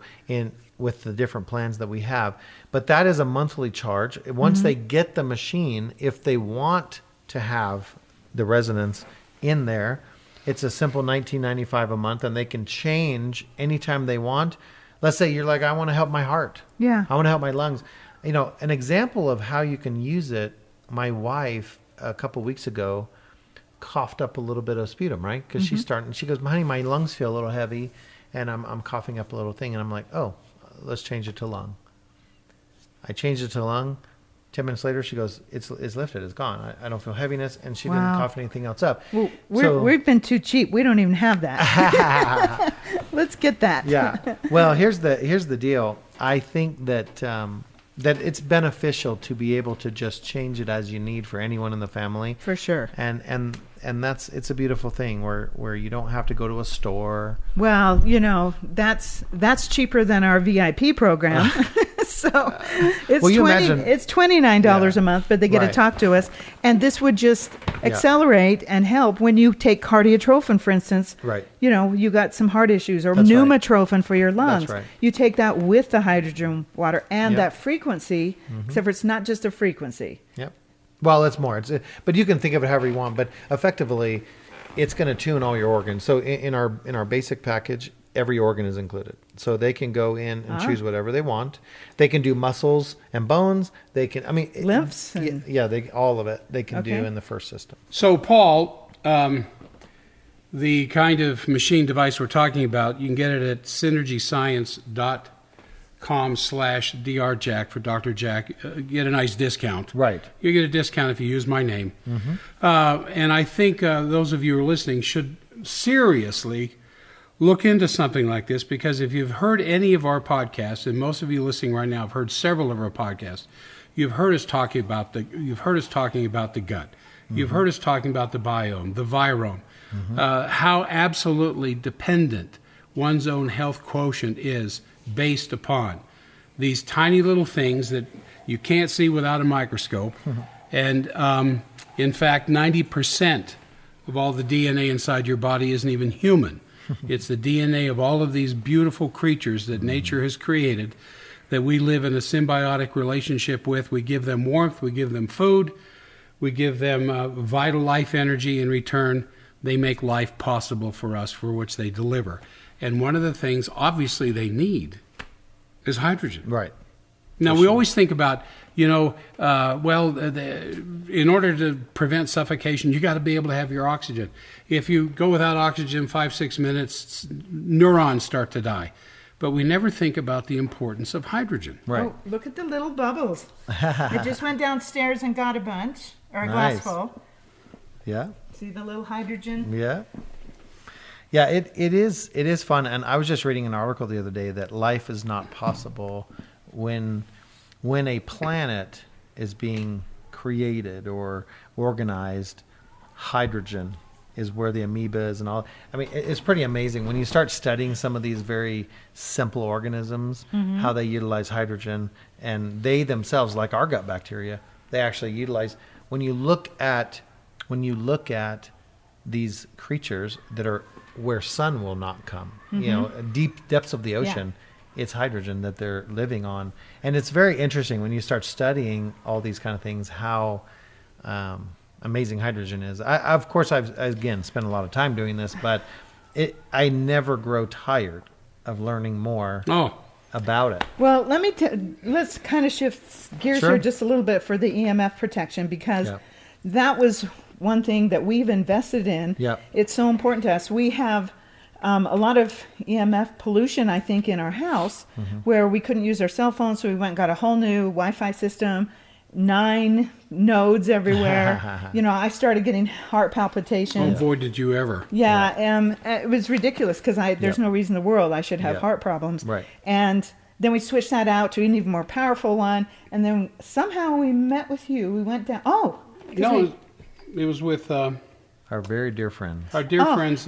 with the different plans that we have. But that is a monthly charge. Once they get the machine, if they want to have the resonance in there, it's a simple $19.95 a month, and they can change anytime they want. Let's say you're like, I want to help my heart. Yeah. I want to help my lungs. An example of how you can use it, my wife a couple weeks ago coughed up a little bit of sputum, right? Because she goes, honey, my lungs feel a little heavy, and I'm coughing up a little thing. And I'm like, oh, let's change it to lung. I changed it to lung. 10 minutes later, she goes, it's lifted. It's gone. I don't feel heaviness. And she didn't Wow. cough anything else up. Well, So- we've been too cheap. We don't even have that. Let's get that. Yeah. Well, here's the deal. I think that that it's beneficial to be able to just change it as you need for anyone in the family. For sure. And it's a beautiful thing where you don't have to go to a store. Well, that's cheaper than our VIP program. So it's Well, you imagine- it's $29 Yeah. a month, but they get to Right. talk to us. And this would just accelerate and help when you take cardiotrophin, for instance. Right. You got some heart issues, or That's right. pneumotrophin for your lungs. right. You take that with the hydrogen water and Yep. that frequency, except for it's not just a frequency. Yep. Well, it's more. But you can think of it however you want. But effectively, it's going to tune all your organs. So in our basic package, every organ is included. So they can go in and choose whatever they want. They can do muscles and bones. They can, Lymphs and- all of it they can do Okay. in the first system. So, Paul, the kind of machine device we're talking about, you can get it at synergyscience.com/drjack for Dr. Jack. Get a nice discount. Right. You get a discount if you use my name. And I think those of you who are listening should seriously look into something like this, because if you've heard any of our podcasts, and most of you listening right now have heard several of our podcasts, you've heard us talking about the gut. You've heard us talking about the biome, the virome, how absolutely dependent one's own health quotient is based upon these tiny little things that you can't see without a microscope. And in fact, 90% of all the DNA inside your body isn't even human. It's the DNA of all of these beautiful creatures that nature has created, that we live in a symbiotic relationship with. We give them warmth, we give them food, we give them vital life energy. In return, they make life possible for us, for which they deliver. And one of the things, obviously, they need is hydrogen. Right. Now, we always think about, in order to prevent suffocation, you got to be able to have your oxygen. If you go without oxygen 5-6 minutes, neurons start to die. But we never think about the importance of hydrogen. Right. Oh, look at the little bubbles. I just went downstairs and got a bunch, or a glass Nice. full. Yeah. See the little hydrogen? Yeah. Yeah, it is fun. And I was just reading an article the other day that life is not possible when a planet is being created or organized. Hydrogen is where the amoeba is and all. It's pretty amazing when you start studying some of these very simple organisms, how they utilize hydrogen, and they themselves, like our gut bacteria, they actually utilize. When you look at these creatures that are where sun will not come, deep depths of the ocean, it's hydrogen that they're living on. And it's very interesting when you start studying all these kind of things, how amazing hydrogen is. Of course, I've again spent a lot of time doing this, but I never grow tired of learning more about it. Well, let's kind of shift gears Sure. here just a little bit for the EMF protection, because that was one thing that we've invested in. Yep. It's so important to us. We have a lot of EMF pollution, I think, in our house, where we couldn't use our cell phones, so we went and got a whole new Wi-Fi system, 9 nodes everywhere. I started getting heart palpitations. Oh, boy, did you ever. It was ridiculous, because there's no reason in the world I should have heart problems. Right. And then we switched that out to an even more powerful one, and then somehow we met with you. We went down. It was with Our very dear friends. our dear friends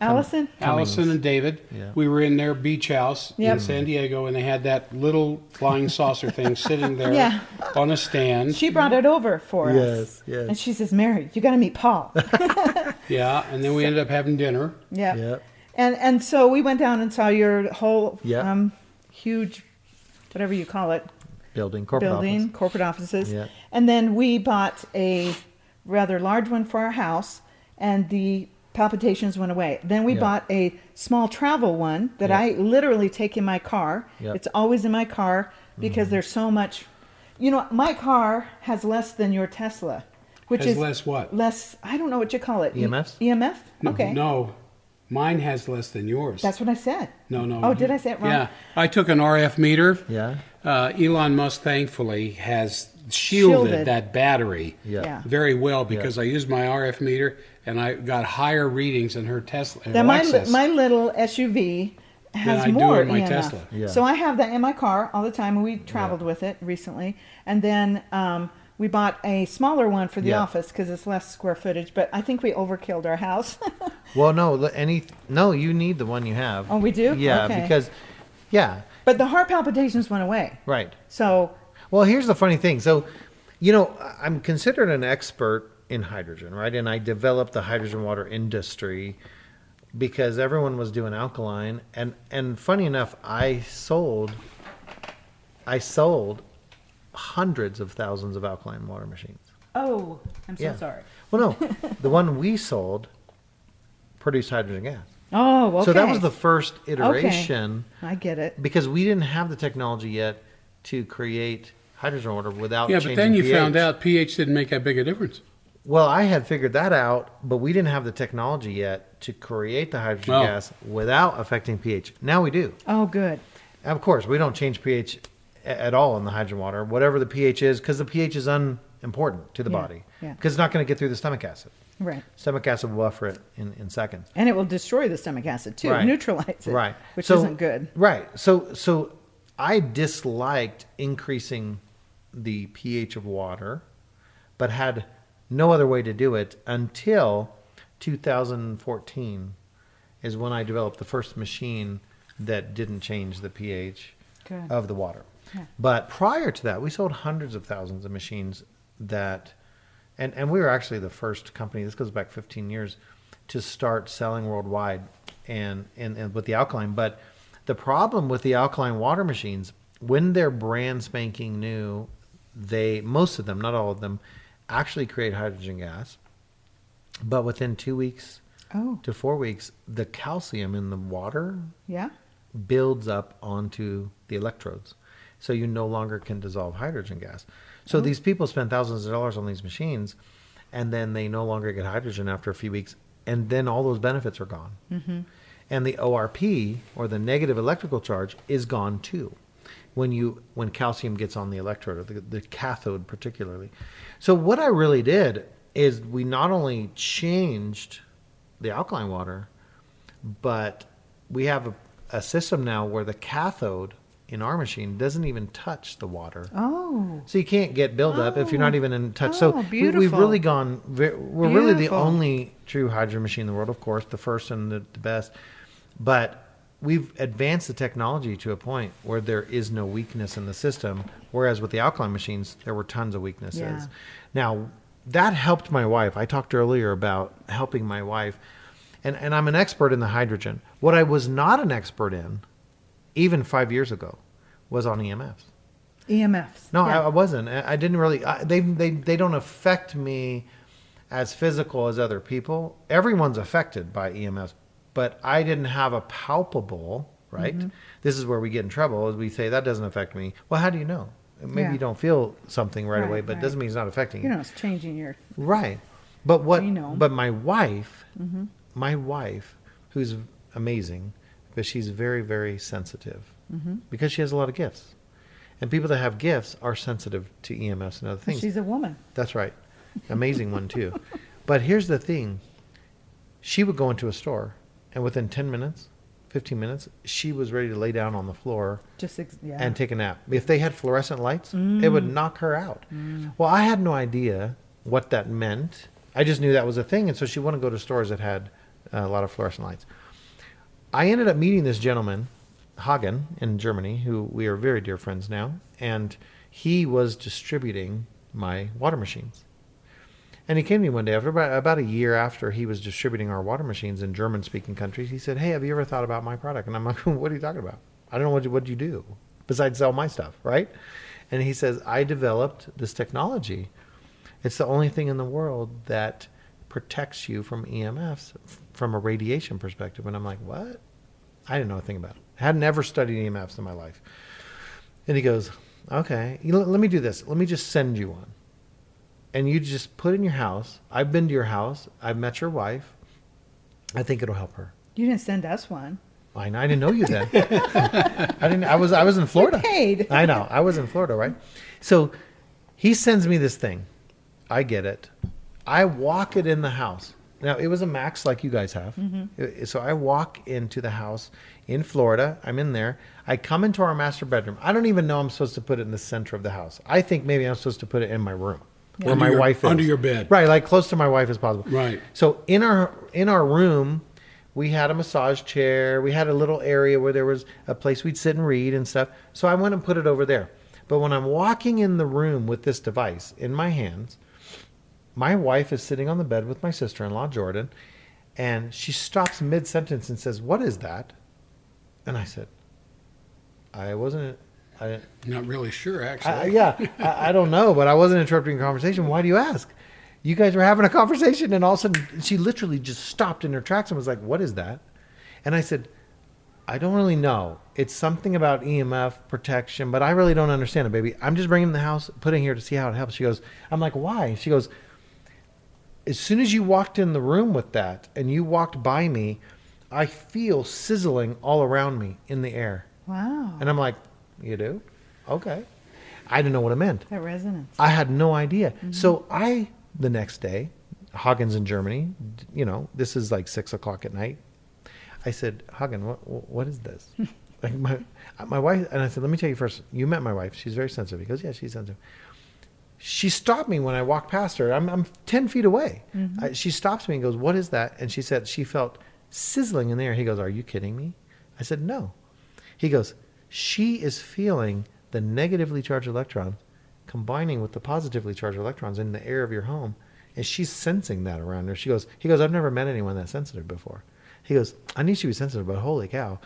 Allison? Allison and David. Yeah. We were in their beach house in San Diego, and they had that little flying saucer thing sitting there on a stand. She brought it over for us. Yes. And she says, Mary, you got to meet Paul. And then we ended up having dinner. Yep. And so we went down and saw your whole Yep. huge, whatever you call it, Corporate office. corporate offices. Yep. And then we bought a rather large one for our house, and the palpitations went away. Then we bought a small travel one that I literally take in my car. Yep. It's always in my car because there's so much. My car has less than your Tesla, which Has is less what? less. I don't know what you call it. EMFs? EMF. Okay. No. Mine has less than yours. That's what I said. No. Oh, did I say it wrong? Yeah. I took an RF meter. Yeah. Elon Musk, thankfully, has shielded that battery very well because I used my RF meter and I got higher readings in her Tesla. Then my little SUV has more my EMF. Tesla. Yeah. So I have that in my car all the time, and we traveled with it recently. And then we bought a smaller one for the office because it's less square footage. But I think we overkilled our house. Well, no, you need the one you have. Oh, we do? Yeah, Okay. because, But the heart palpitations went away. right. So, Well, here's the funny thing. So, I'm considered an expert in hydrogen, right? And I developed the hydrogen water industry because everyone was doing alkaline. And funny enough, I sold hundreds of thousands of alkaline water machines. I'm so sorry. Well, no, the one we sold produced hydrogen gas. Oh, okay. So that was the first iteration. Okay. I get it. Because we didn't have the technology yet to create hydrogen water without changing but then you pH. found out pH didn't make that big a difference. Well, I had figured that out, but we didn't have the technology yet to create the hydrogen gas without affecting pH. Now we do. Oh, good. Of course, we don't change pH at all in the hydrogen water, whatever the pH is, because the pH is unimportant to the body. Yeah. Because it's not going to get through the stomach acid. Right. Stomach acid will buffer it in seconds. And it will destroy the stomach acid, too. Right. Neutralize it. Right. Which isn't good. Right. So I disliked increasing the pH of water, but had no other way to do it until 2014 is when I developed the first machine that didn't change the pH of the water. Yeah. But prior to that, we sold hundreds of thousands of machines that, and we were actually the first company, this goes back 15 years, to start selling worldwide and with the alkaline. But the problem with the alkaline water machines, when they're brand spanking new, most of them, not all of them, actually create hydrogen gas. But within 2 weeks to 4 weeks, the calcium in the water builds up onto the electrodes. So you no longer can dissolve hydrogen gas. So these people spend thousands of dollars on these machines, and then they no longer get hydrogen after a few weeks, and then all those benefits are gone. Mm-hmm. And the ORP, or the negative electrical charge, is gone too when calcium gets on the electrode, or the cathode particularly. So what I really did is we not only changed the alkaline water, but we have a system now where the cathode in our machine doesn't even touch the water. Oh. So you can't get buildup if you're not even in touch. So we've really gone, we're really the only true hydrogen machine in the world, of course, the first and the best. But we've advanced the technology to a point where there is no weakness in the system, whereas with the alkaline machines, there were tons of weaknesses. Yeah. Now, that helped my wife. I talked earlier about helping my wife, and I'm an expert in the hydrogen. What I was not an expert in, even 5 years ago, was on EMFs. EMFs. No, I wasn't. I didn't really. They don't affect me as physical as other people. Everyone's affected by EMFs, but I didn't have a palpable, right? Mm-hmm. This is where we get in trouble, is we say, that doesn't affect me. Well, how do you know? Maybe you don't feel something right away, but it doesn't mean it's not affecting you. You know, it's changing your... Right. But what? Genome. But my wife, who's amazing, but she's very, very sensitive because she has a lot of gifts. And people that have gifts are sensitive to EMFs and other things. She's a woman. That's right. Amazing one, too. But here's the thing. She would go into a store, and within 10 minutes, 15 minutes, she was ready to lay down on the floor and take a nap. If they had fluorescent lights, it would knock her out. Well, I had no idea what that meant. I just knew that was a thing, and so she wouldn't go to stores that had a lot of fluorescent lights. I ended up meeting this gentleman, Hagen, in Germany, who we are very dear friends now, and he was distributing my water machines. And he came to me one day, after about a year after he was distributing our water machines in German-speaking countries. He said, "Hey, have you ever thought about my product?" And I'm like, "What are you talking about? I don't know what you do besides sell my stuff, right?" And he says, "I developed this technology. It's the only thing in the world that protects you from EMFs from a radiation perspective." And I'm like, "What?" I didn't know a thing about it. I had never studied EMFs in my life. And he goes, "Okay, let me do this. Let me just send you one. And you just put in your house. I've been to your house. I've met your wife. I think it'll help her." You didn't send us one. I didn't know you then. I was in Florida. You paid. I know. I was in Florida, right? So he sends me this thing. I get it. I walk it in the house. Now, it was a Max like you guys have. Mm-hmm. So I walk into the house in Florida. I'm in there. I come into our master bedroom. I don't even know I'm supposed to put it in the center of the house. I think maybe I'm supposed to put it in my room where my wife is. Under your bed. Right, like close to my wife as possible. Right. So in our room, we had a massage chair. We had a little area where there was a place we'd sit and read and stuff. So I went and put it over there. But when I'm walking in the room with this device in my hands, my wife is sitting on the bed with my sister-in-law, Jordan, and she stops mid-sentence and says, "What is that?" And I said, Not really sure, actually. I don't know, but I wasn't interrupting the conversation. Why do you ask? You guys were having a conversation, and all of a sudden, she literally just stopped in her tracks and was like, "What is that?" And I said, "I don't really know. It's something about EMF protection, but I really don't understand it, baby. I'm just bringing it in the house, putting it here to see how it helps." She goes, I'm like, "Why?" She goes, "As soon as you walked in the room with that and you walked by me, I feel sizzling all around me in the air." Wow. And I'm like, "You do? Okay." I didn't know what it meant. That resonance. I had no idea. Mm-hmm. So the next day, Hagen's in Germany, this is like 6:00 at night. I said, "Hagen, what is this?" Like my wife, and I said, "Let me tell you first, you met my wife. She's very sensitive." He goes, "Yeah, she's sensitive." She stopped me when I walked past her. I'm 10 feet away. Mm-hmm. She stops me and goes, "What is that?" And she said she felt sizzling in the air. He goes, "Are you kidding me?" I said, "No." He goes, "She is feeling the negatively charged electron combining with the positively charged electrons in the air of your home, and she's sensing that around her." He goes, "I've never met anyone that sensitive before." He goes, "I knew she was sensitive, but holy cow,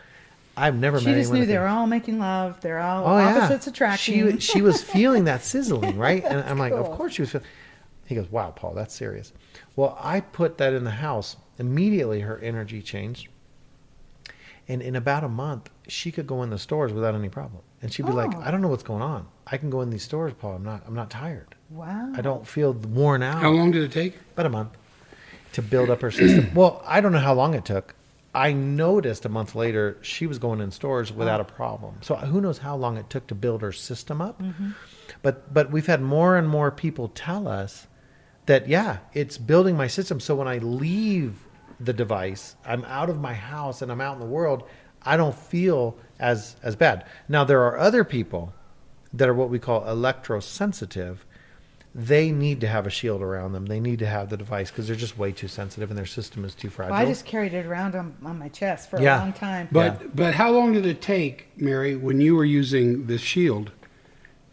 I've never met anyone." She just knew they were all making love. They're all opposites attracting. She was feeling that sizzling, right? And I'm like, cool. Of course she was feeling. He goes, "Wow, Paul, that's serious." Well, I put that in the house. Immediately her energy changed. And in about a month, she could go in the stores without any problem. And she'd be like, "I don't know what's going on. I can go in these stores, Paul. I'm not tired. Wow. I don't feel worn out." How long did it take? About a month to build up her system. Well, I don't know how long it took. I noticed a month later she was going in stores without a problem. So who knows how long it took to build her system up. Mm-hmm. But we've had more and more people tell us that, yeah, it's building my system. So when I leave the device, I'm out of my house and I'm out in the world, I don't feel as bad. Now, there are other people that are what we call electrosensitive. They need to have a shield around them. They need to have the device because they're just way too sensitive and their system is too fragile. Well, I just carried it around on my chest for a long time. But how long did it take, Mary, when you were using the shield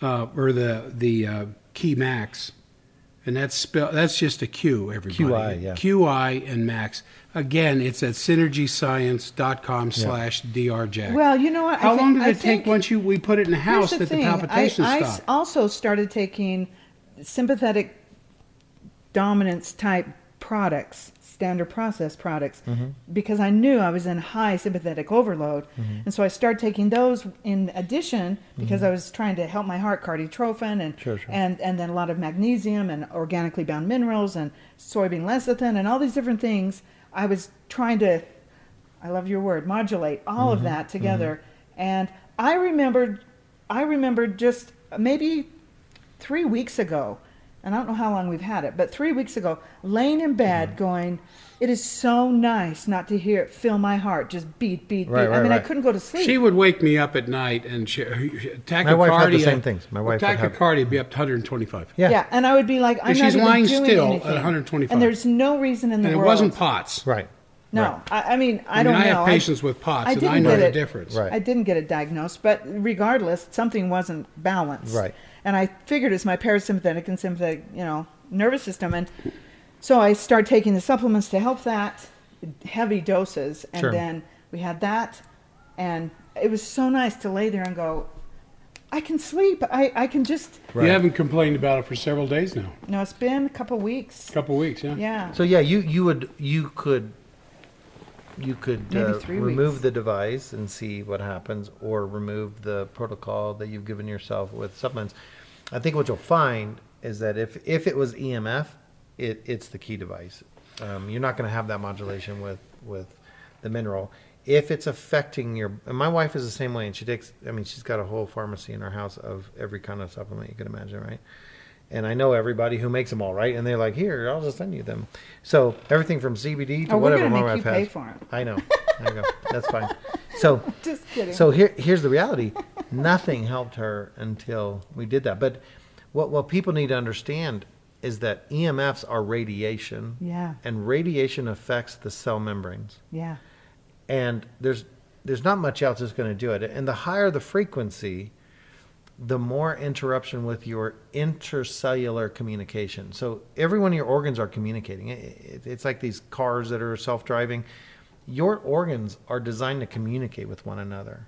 or the Key Max? And that's just a Q, everybody. QI, yeah. QI and Max. Again, it's at synergyScience.com/drjack. Well, you know what? How long did it take once we put it in the house that the palpitations stopped? I also started taking sympathetic dominance type products, standard process products, because I knew I was in high sympathetic overload. Mm-hmm. And so I started taking those in addition because I was trying to help my heart, cardiotrophin and then a lot of magnesium and organically bound minerals and soybean lecithin and all these different things. I was trying to, I love your word, modulate all of that together. And I remembered just maybe 3 weeks ago, and I don't know how long we've had it, but 3 weeks ago, laying in bed going, it is so nice not to hear it fill my heart, just beat. I couldn't go to sleep. She would wake me up at night and tachycardia. My wife had the same things. My wife tachycardia would be up to 125. Yeah, and I would be like, I'm not she's even lying doing still anything. at 125. And there's no reason in the world. And it wasn't POTS. Right. No, right. I mean, I don't know. I have patients with POTS, and I know the difference. Right. I didn't get it diagnosed, but regardless, something wasn't balanced. Right. And I figured it's my parasympathetic and sympathetic, nervous system. And so I started taking the supplements to help that, heavy doses. And then we had that. And it was so nice to lay there and go, I can sleep. I can just... Right. You haven't complained about it for several days now. No, it's been a couple weeks. Yeah. Yeah. So yeah, you could remove weeks. the device and see what happens, or remove the protocol that you've given yourself with supplements. I think what you'll find is that if it was EMF, it's the key device. You're not going to have that modulation with the mineral. If it's affecting and my wife is the same way, and she's got a whole pharmacy in our house of every kind of supplement you can imagine, right? And I know everybody who makes them all, right? And they're like, here, I'll just send you them. So everything from CBD to whatever my wife has. We're going to make you pay for them. I know. There you go. That's fine. So just kidding. So here's the reality. Nothing helped her until we did that. But what people need to understand is that EMFs are radiation. Yeah. And radiation affects the cell membranes. Yeah. And there's not much else that's going to do it. And the higher the frequency, the more interruption with your intercellular communication. So every one of your organs are communicating. It's like these cars that are self-driving. Your organs are designed to communicate with one another.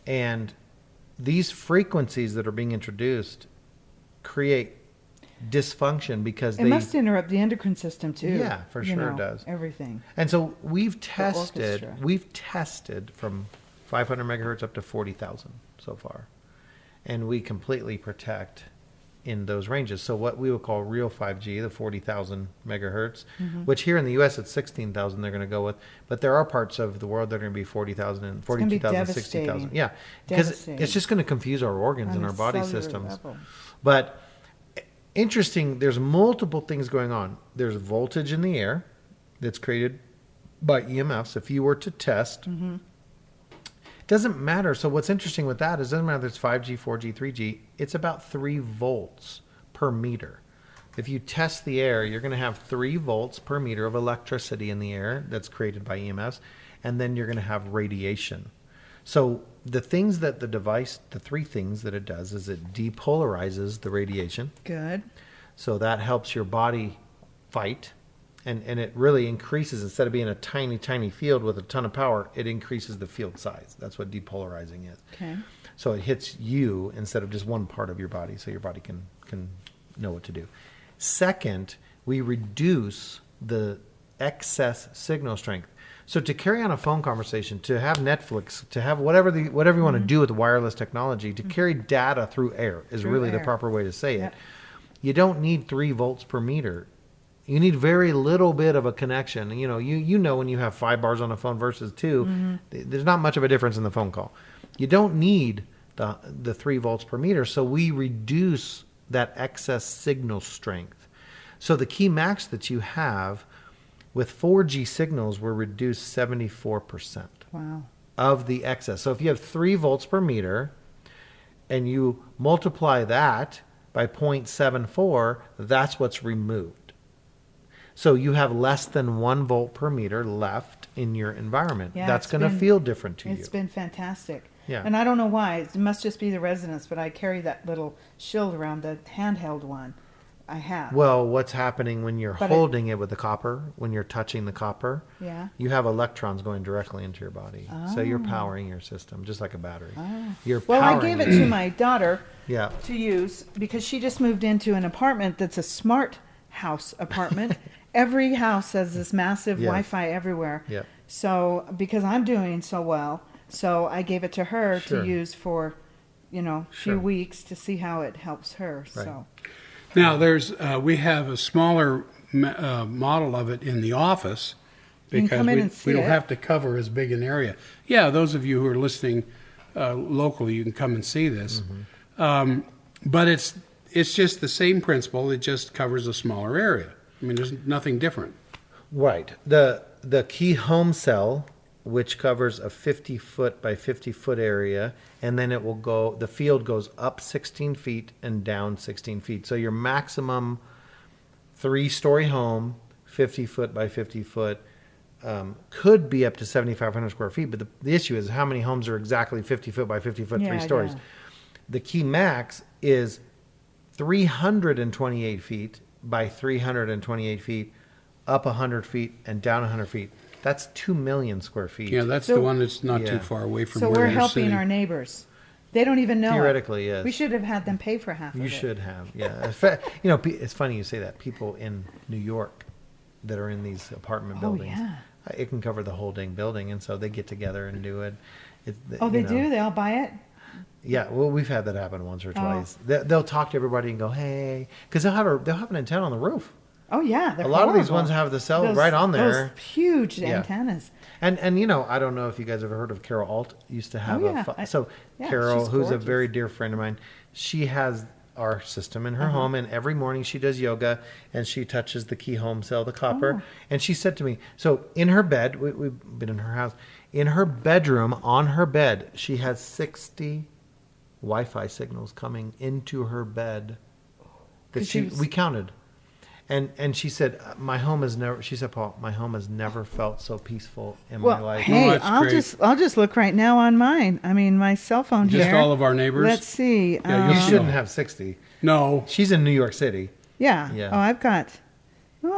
And these frequencies that are being introduced create dysfunction because it must interrupt the endocrine system too. Yeah, for sure it does. Everything. And so we've tested from 500 megahertz up to 40,000 so far. And we completely protect in those ranges. So what we would call real 5G, the 40,000 megahertz, which here in the U.S. it's 16,000 they're going to go with. But there are parts of the world that are going to be 40,000 and 42,000, 60,000. Yeah, because it's just going to confuse our organs and our body systems. Level. But interesting, there's multiple things going on. There's voltage in the air that's created by EMFs. If you were to test... doesn't matter. So what's interesting with that is it doesn't matter if it's 5G, 4G, 3G. It's about 3 volts per meter. If you test the air, you're going to have 3 volts per meter of electricity in the air that's created by EMFs, and then you're going to have radiation. So the things that the 3 things that it does is it depolarizes the radiation. Good. So that helps your body fight. And it really increases, instead of being a tiny, tiny field with a ton of power, it increases the field size. That's what depolarizing is. Okay. So it hits you instead of just one part of your body, so your body can know what to do. Second, we reduce the excess signal strength. So to carry on a phone conversation, to have Netflix, to have whatever you want to do with the wireless technology, to carry data through air is really the proper way to say it. You don't need 3 volts per meter. You need very little bit of a connection. You know when you have 5 bars on a phone versus 2, there's not much of a difference in the phone call. You don't need the 3 volts per meter, so we reduce that excess signal strength. So the key max that you have with 4G signals were reduced 74%. Wow. Of the excess. So if you have 3 volts per meter and you multiply that by 0.74, that's what's removed. So you have less than 1 volt per meter left in your environment. Yeah, that's going to feel different to you. It's been fantastic. Yeah. And I don't know why. It must just be the resonance, but I carry that little shield around, the handheld one I have. Well, what's happening when you're holding it with the copper, when you're touching the copper, you have electrons going directly into your body. Oh. So you're powering your system, just like a battery. Oh. I gave it to my daughter to use because she just moved into an apartment that's a smart house apartment. Every house has this massive Wi-Fi everywhere. Yep. So because I'm doing so well, so I gave it to her to use for, few weeks to see how it helps her. Right. So now we have a smaller model of it in the office because we don't have to cover as big an area. Yeah, those of you who are listening locally, you can come and see this. Mm-hmm. But it's just the same principle. It just covers a smaller area. I mean, there's nothing different. Right. The key home cell, which covers a 50-foot by 50-foot area, and then the field goes up 16 feet and down 16 feet. So your maximum 3-story home, 50-foot by 50-foot, could be up to 7,500 square feet. But the issue is how many homes are exactly 50-foot by 50-foot, 3 stories. Yeah. The key max is 328 feet by 328 feet, up 100 feet and down 100 feet. That's 2 million square feet. Yeah, that's the one that's not too far away from where we're you're helping sitting. Our neighbors. They don't even know. Theoretically, yes. We should have had them pay for half of it. You should have, yeah. It's funny you say that. People in New York that are in these apartment buildings, it can cover the whole dang building, and so they get together and do it. They do? They all buy it? Yeah, well, we've had that happen once or twice. They'll talk to everybody and go, "Hey," because they'll have an antenna on the roof. Oh yeah, a lot of these ones have the cell right on there. Those huge antennas. And you know, I don't know if you guys have heard of Carol Alt. Used to have Carol, who's a very dear friend of mine, she has our system in her home, and every morning she does yoga and she touches the key home cell, the copper. And she said to me, so in her bed, we've been in her house, in her bedroom, on her bed, she has 60 Wi-Fi signals coming into her bed that we counted. And she said, my home has never, she said, Paul, my home has never felt so peaceful in my life. Hey, I'll just look right now on mine. I mean, my cell phone here. Just all of our neighbors? Let's see. Yeah, you shouldn't have 60. No. She's in New York City. Yeah. Oh, I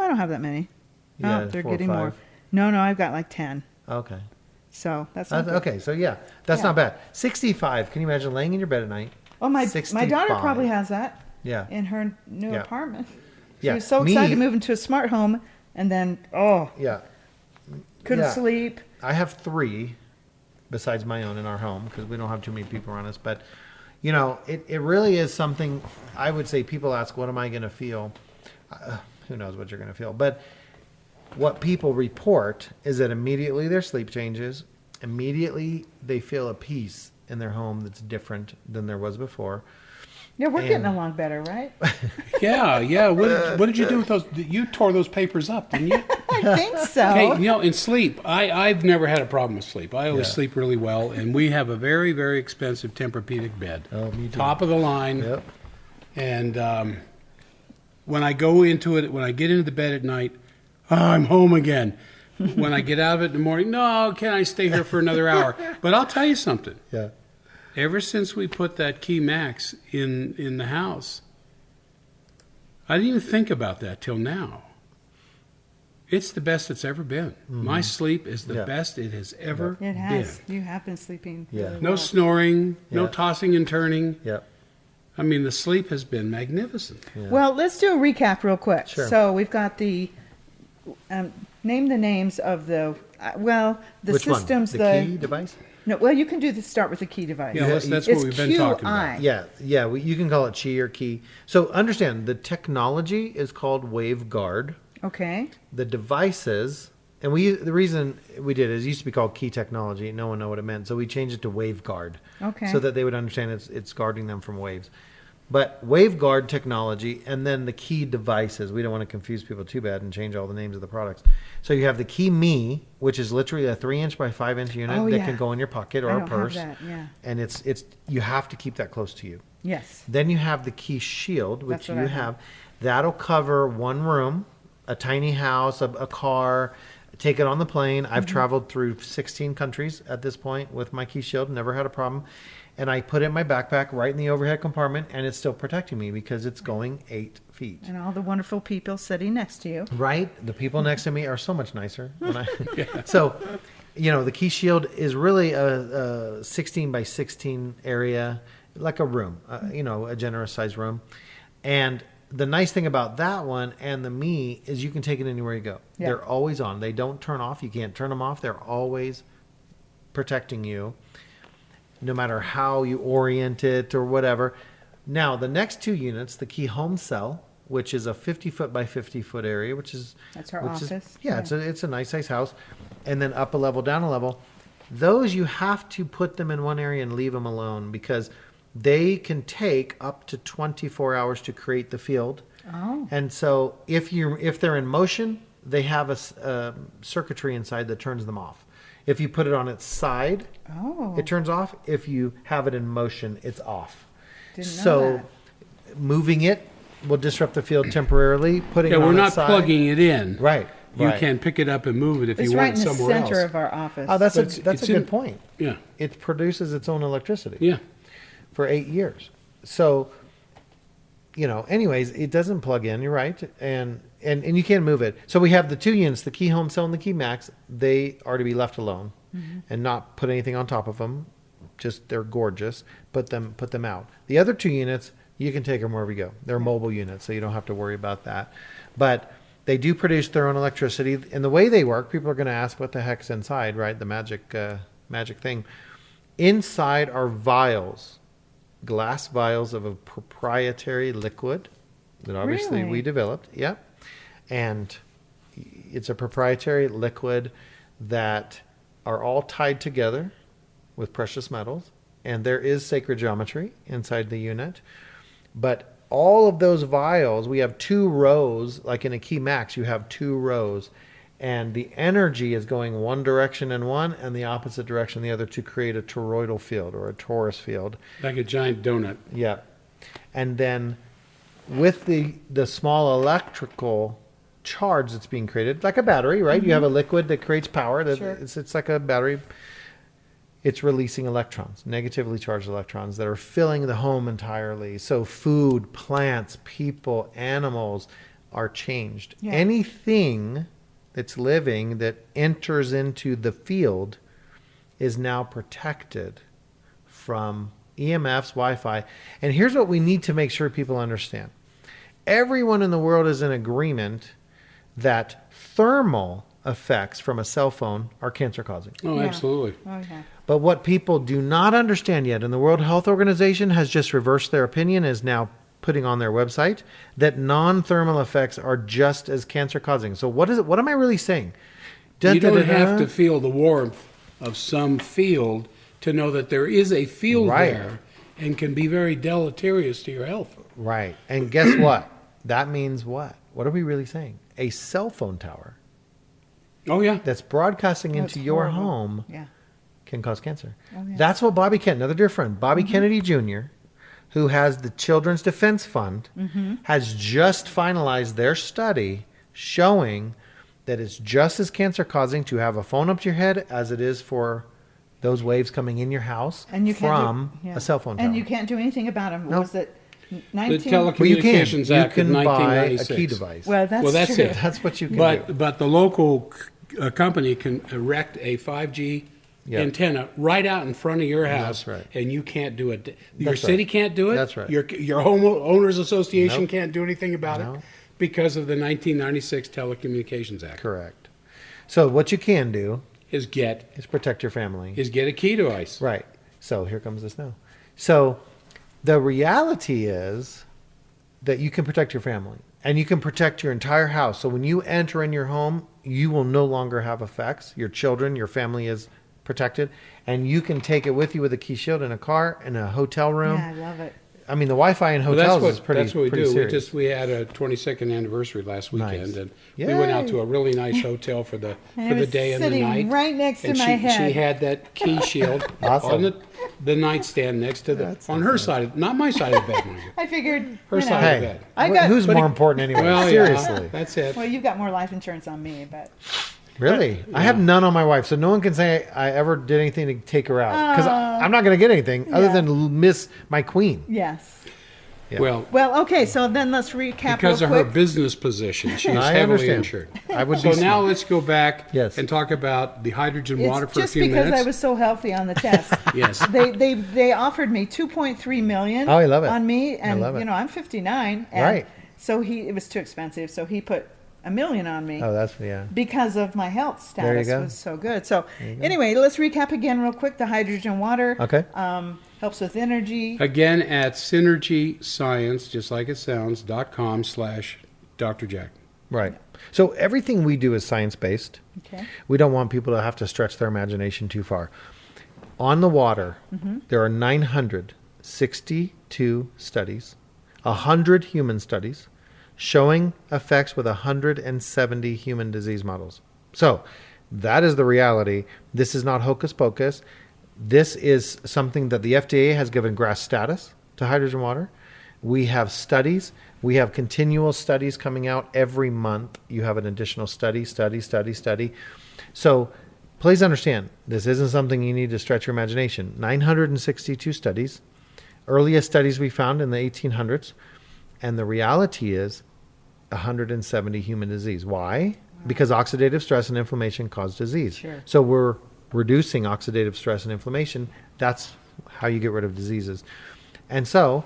don't have that many. Yeah, they're getting more. No, I've got like 10. Okay. So that's not good. Okay, so that's not bad. 65. Can you imagine laying in your bed at night? Oh, my daughter probably has that. Yeah. In her new apartment. She Yeah. was so excited to move into a smart home, and then couldn't sleep. I have 3 besides my own in our home because we don't have too many people around us. But you know, it really is something. I would say people ask, "What am I going to feel?" Who knows what you're going to feel? But what people report is that immediately their sleep changes. Immediately they feel a peace in their home that's different than there was before. Yeah, we're getting along better, right? Yeah. What did you do with those? You tore those papers up, didn't you? I think so. Okay, you know, in sleep, I've never had a problem with sleep. I always sleep really well, and we have a very, very expensive Tempur-Pedic bed. Oh, me too. Top of the line. Yep. And when I go into it, when I get into the bed at night, I'm home again. When I get out of it in the morning, no, can I stay here for another hour? But I'll tell you something. Yeah. Ever since we put that Key Max in the house, I didn't even think about that till now. It's the best it's ever been. Mm-hmm. My sleep is the best it has ever been. It has. You have been sleeping really well. No snoring, no tossing and turning. Yep. I mean, the sleep has been magnificent. Yeah. Well, let's do a recap real quick. Sure. So we've got the name the names of the Which systems. One? The key device? No, well, you can start with the key device. Yeah, that's what we've been talking about. Yeah. You can call it Qi or key. So understand, the technology is called WaveGuard. Okay. The devices, and the reason we did is it used to be called Key Technology. No one knew what it meant, so we changed it to WaveGuard. Okay. So that they would understand it's guarding them from waves. But WaveGuard technology, and then the key devices. We don't want to confuse people too bad and change all the names of the products. So you have the Key Me, which is literally a 3-inch by 5-inch unit that can go in your pocket or a purse. Have that, yeah. And it's you have to keep that close to you. Yes. Then you have the Key Shield, which you have. That'll cover one room, a tiny house, a car. Take it on the plane. I've traveled through 16 countries at this point with my Key Shield. Never had a problem. And I put it in my backpack right in the overhead compartment, and it's still protecting me because it's going 8 feet. And all the wonderful people sitting next to you. Right. The people next to me are so much nicer. So, you know, the Key Shield is really a 16 by 16 area, like a room, a generous size room. And the nice thing about that one and the Me is you can take it anywhere you go. Yeah. They're always on. They don't turn off. You can't turn them off. They're always protecting you, no matter how you orient it or whatever. Now, the next 2 units, the Key Home Cell, which is a 50-foot by 50-foot area, that's our office. It's a nice size house. And then up a level, down a level. Those you have to put them in one area and leave them alone because they can take up to 24 hours to create the field. Oh. And so if they're in motion, they have a circuitry inside that turns them off. If you put it on its side, it turns off. If you have it in motion, it's off. Didn't know that. Moving it will disrupt the field temporarily. Putting it on we're not its side, plugging it in. Right. You can pick it up and move it if you want it somewhere else. It's right in the center of our office. Oh, that's a good point. Yeah. It produces its own electricity. Yeah. For 8 years. So, anyways, it doesn't plug in. You're right. And you can't move it. So we have the 2 units, the Key Home Cell and the Key Max. They are to be left alone and not put anything on top of them. Just they're gorgeous. Put them out. The other 2 units, you can take them wherever you go. They're mobile units, so you don't have to worry about that. But they do produce their own electricity. And the way they work, people are going to ask what the heck's inside, right? The magic thing. Inside are vials, glass vials of a proprietary liquid that obviously we developed. Yep. And it's a proprietary liquid that are all tied together with precious metals. And there is sacred geometry inside the unit. But all of those vials, we have 2 rows, like in a Key Max, you have 2 rows. And the energy is going one direction in one and the opposite direction in the other to create a toroidal field or a torus field. Like a giant donut. Yeah. And then with the small electrical charge that's being created, like a battery, right? Mm-hmm. You have a liquid that creates power. It's like a battery. It's releasing electrons, negatively charged electrons that are filling the home entirely. So food, plants, people, animals are changed. Yeah. Anything that's living that enters into the field is now protected from EMFs, Wi-Fi. And here's what we need to make sure people understand. Everyone in the world is in agreement that thermal effects from a cell phone are cancer causing. Oh, yeah. Absolutely. Okay. But what people do not understand yet, and the World Health Organization has just reversed their opinion, is now putting on their website, that non-thermal effects are just as cancer causing. So what is it? What am I really saying? You don't have to feel the warmth of some field to know that there is a field there and can be very deleterious to your health. Right. And guess what? That means what? What are we really saying? A cell phone tower. Oh, yeah. That's broadcasting into your home can cause cancer. Oh, yeah. That's what Bobby Kennedy, another dear friend, Bobby Kennedy Jr., who has the Children's Defense Fund, has just finalized their study showing that it's just as cancer causing to have a phone up to your head as it is for those waves coming in your house from a cell phone tower. And you can't do anything about them. Nope. Was it The Telecommunications Act of 1996. Buy a key device. Well, that's it. That's what you can do. But the local company can erect a 5G antenna right out in front of your house, That's right. and you can't do it. Your That's city right. can't do it. That's right. Your homeowners association Nope. can't do anything about it because of the 1996 Telecommunications Act. Correct. So what you can do Is protect your family. get a key device. Right. So here comes the snow. So the reality is that you can protect your family and you can protect your entire house. So when you enter in your home, you will no longer have effects. Your children, your family is protected, and you can take it with you with a key shield in a car, in a hotel room. Yeah, I love it. I mean, the Wi-Fi in hotels is pretty. That's what we pretty do. Serious. We had a 22nd anniversary last weekend, Nice. and Yay. we went out to a really nice hotel for the day and the night. Sitting right next to and my she head. had that key shield Awesome. on the nightstand next to on her side, not my side of the bed. Mind you. I figured Her side Hey, of the bed. I got- who's more important anyway? Well, Seriously. yeah, that's it. Well, you've got more life insurance on me, but Really? I have none on my wife, so no one can say I ever did anything to take her out. Because I'm not going to get anything other than miss my queen. yes. Yeah. Well, okay. So then let's recap Because real of her quick. business position, she's I heavily understand. insured. I would So be now smart. let's go back Yes. and talk about the hydrogen water It's for a just few because minutes. I was so healthy on the test. Yes. They offered me 2.3 million. Oh, I love it. On me, and love it. I'm 59, and Right. so it was too expensive. So he put $1 million on me. Oh, that's Because of my health There you status go. was so good. So anyway, let's recap again real quick. The hydrogen water Okay. helps with energy. Again, at Synergy Science, just like it sounds, .com/Dr. Jack. right. So everything we do is science-based. Okay. We don't want people to have to stretch their imagination too far. On the water, there are 962 studies, 100 human studies, showing effects with 170 human disease models. So that is the reality. This is not hocus pocus. This is something that the FDA has given GRAS status to hydrogen water. We have studies. We have continual studies coming out every month. You have an additional study. So please understand, this isn't something you need to stretch your imagination. 962 studies, earliest studies we found in the 1800s. And the reality is 170 human disease. Why? Because oxidative stress and inflammation cause disease. Sure. So we're reducing oxidative stress and inflammation. That's how you get rid of diseases. And so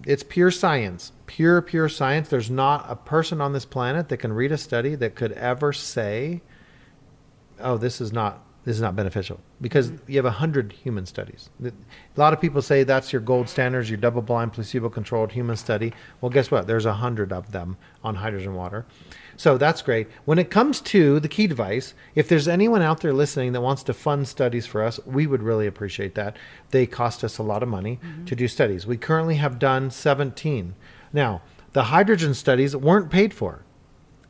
it's pure science, pure science. There's not a person on this planet that can read a study that could ever say, oh, this is not this is not beneficial because you have 100 human studies. A lot of people say that's your gold standards, your double-blind, placebo-controlled human study. Well, guess what? There's 100 of them on hydrogen water. So that's great. When it comes to the key device, if there's anyone out there listening that wants to fund studies for us, we would really appreciate that. They cost us a lot of money to do studies. We currently have done 17. Now, the hydrogen studies weren't paid for.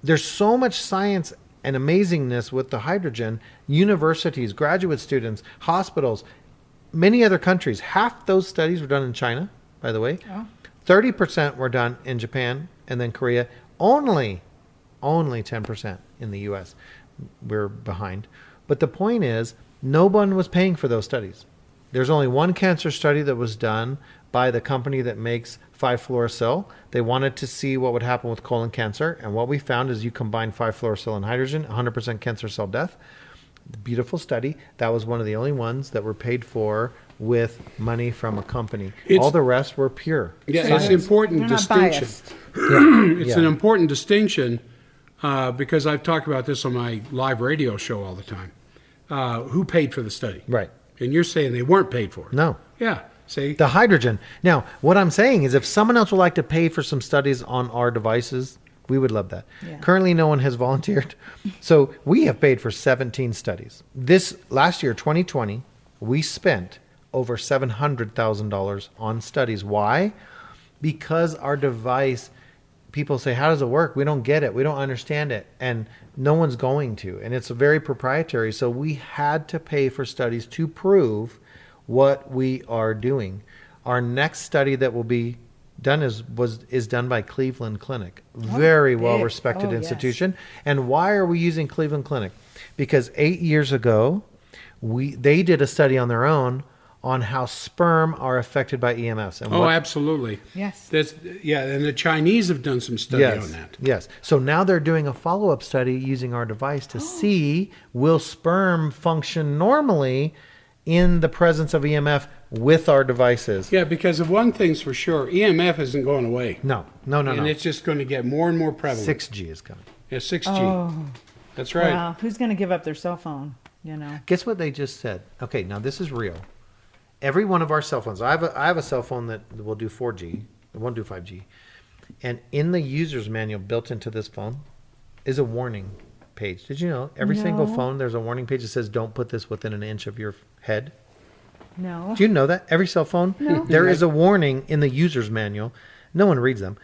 There's so much science and amazingness with the hydrogen. Universities, graduate students, hospitals, many other countries. Half those studies were done in China, by the way. 30% were done in Japan and then Korea. Only 10% in the U.S. We're behind. But the point is, no one was paying for those studies. There's only one cancer study that was done by the company that makes 5-fluorosil. They wanted to see what would happen with colon cancer. And what we found is you combine 5-fluorosil and hydrogen, 100% cancer cell death. Beautiful study. That was one of the only ones that were paid for with money from a company. All the rest were pure. Yeah, science. it's an important distinction. It's an important distinction because I've talked about this on my live radio show all the time. Who paid for the study? Right. And you're saying they weren't paid for. No. Yeah. See? The hydrogen. Now, what I'm saying is if someone else would like to pay for some studies on our devices, we would love that. Yeah. Currently, no one has volunteered. So we have paid for 17 studies. This last year, 2020, we spent over $700,000 on studies. Why? Because our device, people say, how does it work? We don't get it. We don't understand it. And no one's going to. And it's very proprietary. So we had to pay for studies to prove what we are doing. Our next study that will be done is done by Cleveland Clinic. Very well respected institution. Yes. And why are we using Cleveland Clinic? Because 8 years ago, they did a study on their own on how sperm are affected by EMFs. And absolutely. Yes. And the Chinese have done some study on that. Yes. So now they're doing a follow-up study using our device to see will sperm function normally in the presence of EMF with our devices. Yeah, because of one thing's for sure, EMF isn't going away. No. And it's just going to get more and more prevalent. 6G is coming. Yeah, 6G. Oh, that's right. Wow, who's going to give up their cell phone, Guess what they just said? Okay, now this is real. Every one of our cell phones, I have a cell phone that will do 4G, it won't do 5G. And in the user's manual built into this phone is a warning page. Did you know every single phone there's a warning page that says don't put this within an inch of your head? No. Do you know that? Every cell phone? No. There is a warning in the user's manual. No one reads them.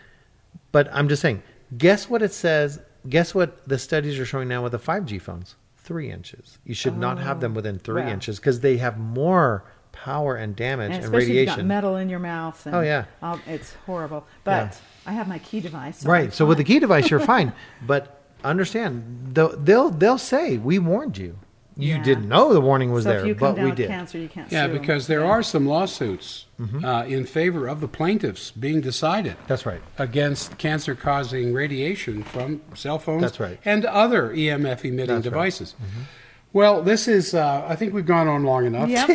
But I'm just saying, guess what it says? Guess what the studies are showing now with the 5G phones? 3 inches. You should not have them within 3 inches because they have more power and damage and radiation. If you've got metal in your mouth. And it's horrible. But I have my key device. So right. So with the key device, you're fine. But understand, they'll say, we warned you. You didn't know the warning was there, but we did. Cancer, you can't sue because there are some lawsuits Mm-hmm. in favor of the plaintiffs being decided. That's right. Against cancer-causing radiation from cell phones. That's right. And other EMF-emitting devices. Right. Mm-hmm. Well, this is, I think we've gone on long enough. Yep.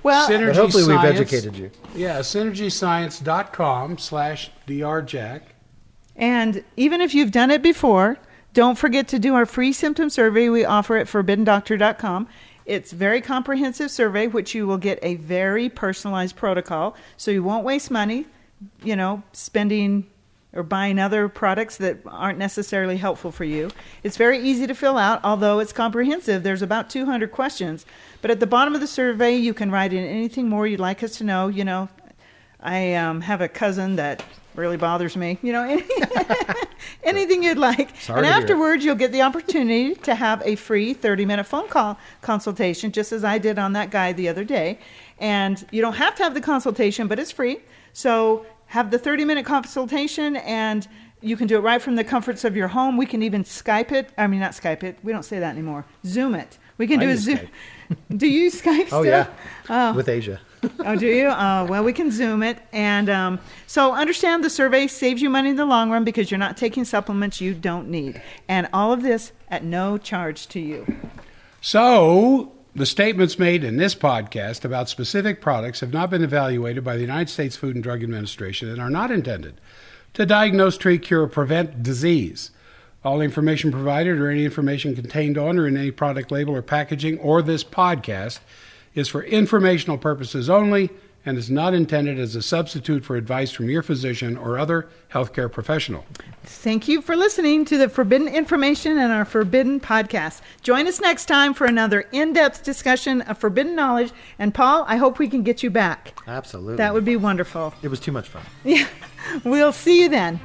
Well, but hopefully we've educated you. Yeah, synergyscience.com/drjack. And even if you've done it before, don't forget to do our free symptom survey we offer at forbiddendoctor.com. It's a very comprehensive survey, which you will get a very personalized protocol, so you won't waste money, spending or buying other products that aren't necessarily helpful for you. It's very easy to fill out, although it's comprehensive. There's about 200 questions. But at the bottom of the survey, you can write in anything more you'd like us to know. I have a cousin that really bothers me. Anything you'd like. Sorry and afterwards, you'll get the opportunity to have a free 30-minute phone call consultation, just as I did on that guy the other day. And you don't have to have the consultation, but it's free. So have the 30-minute consultation, and you can do it right from the comforts of your home. We can even Skype it. I mean, not Skype it. We don't say that anymore. Zoom it. We can do a Zoom. Do you use Skype still? Oh, yeah. With Asia. Oh, do you? Well, we can Zoom it. And so understand the survey saves you money in the long run because you're not taking supplements you don't need. And all of this at no charge to you. So the statements made in this podcast about specific products have not been evaluated by the United States Food and Drug Administration and are not intended to diagnose, treat, cure, or prevent disease. All information provided or any information contained on or in any product label or packaging or this podcast is for informational purposes only and is not intended as a substitute for advice from your physician or other healthcare professional. Thank you for listening to the Forbidden Information and our Forbidden Podcast. Join us next time for another in-depth discussion of forbidden knowledge. And Paul, I hope we can get you back. Absolutely. That would be wonderful. It was too much fun. Yeah. We'll see you then.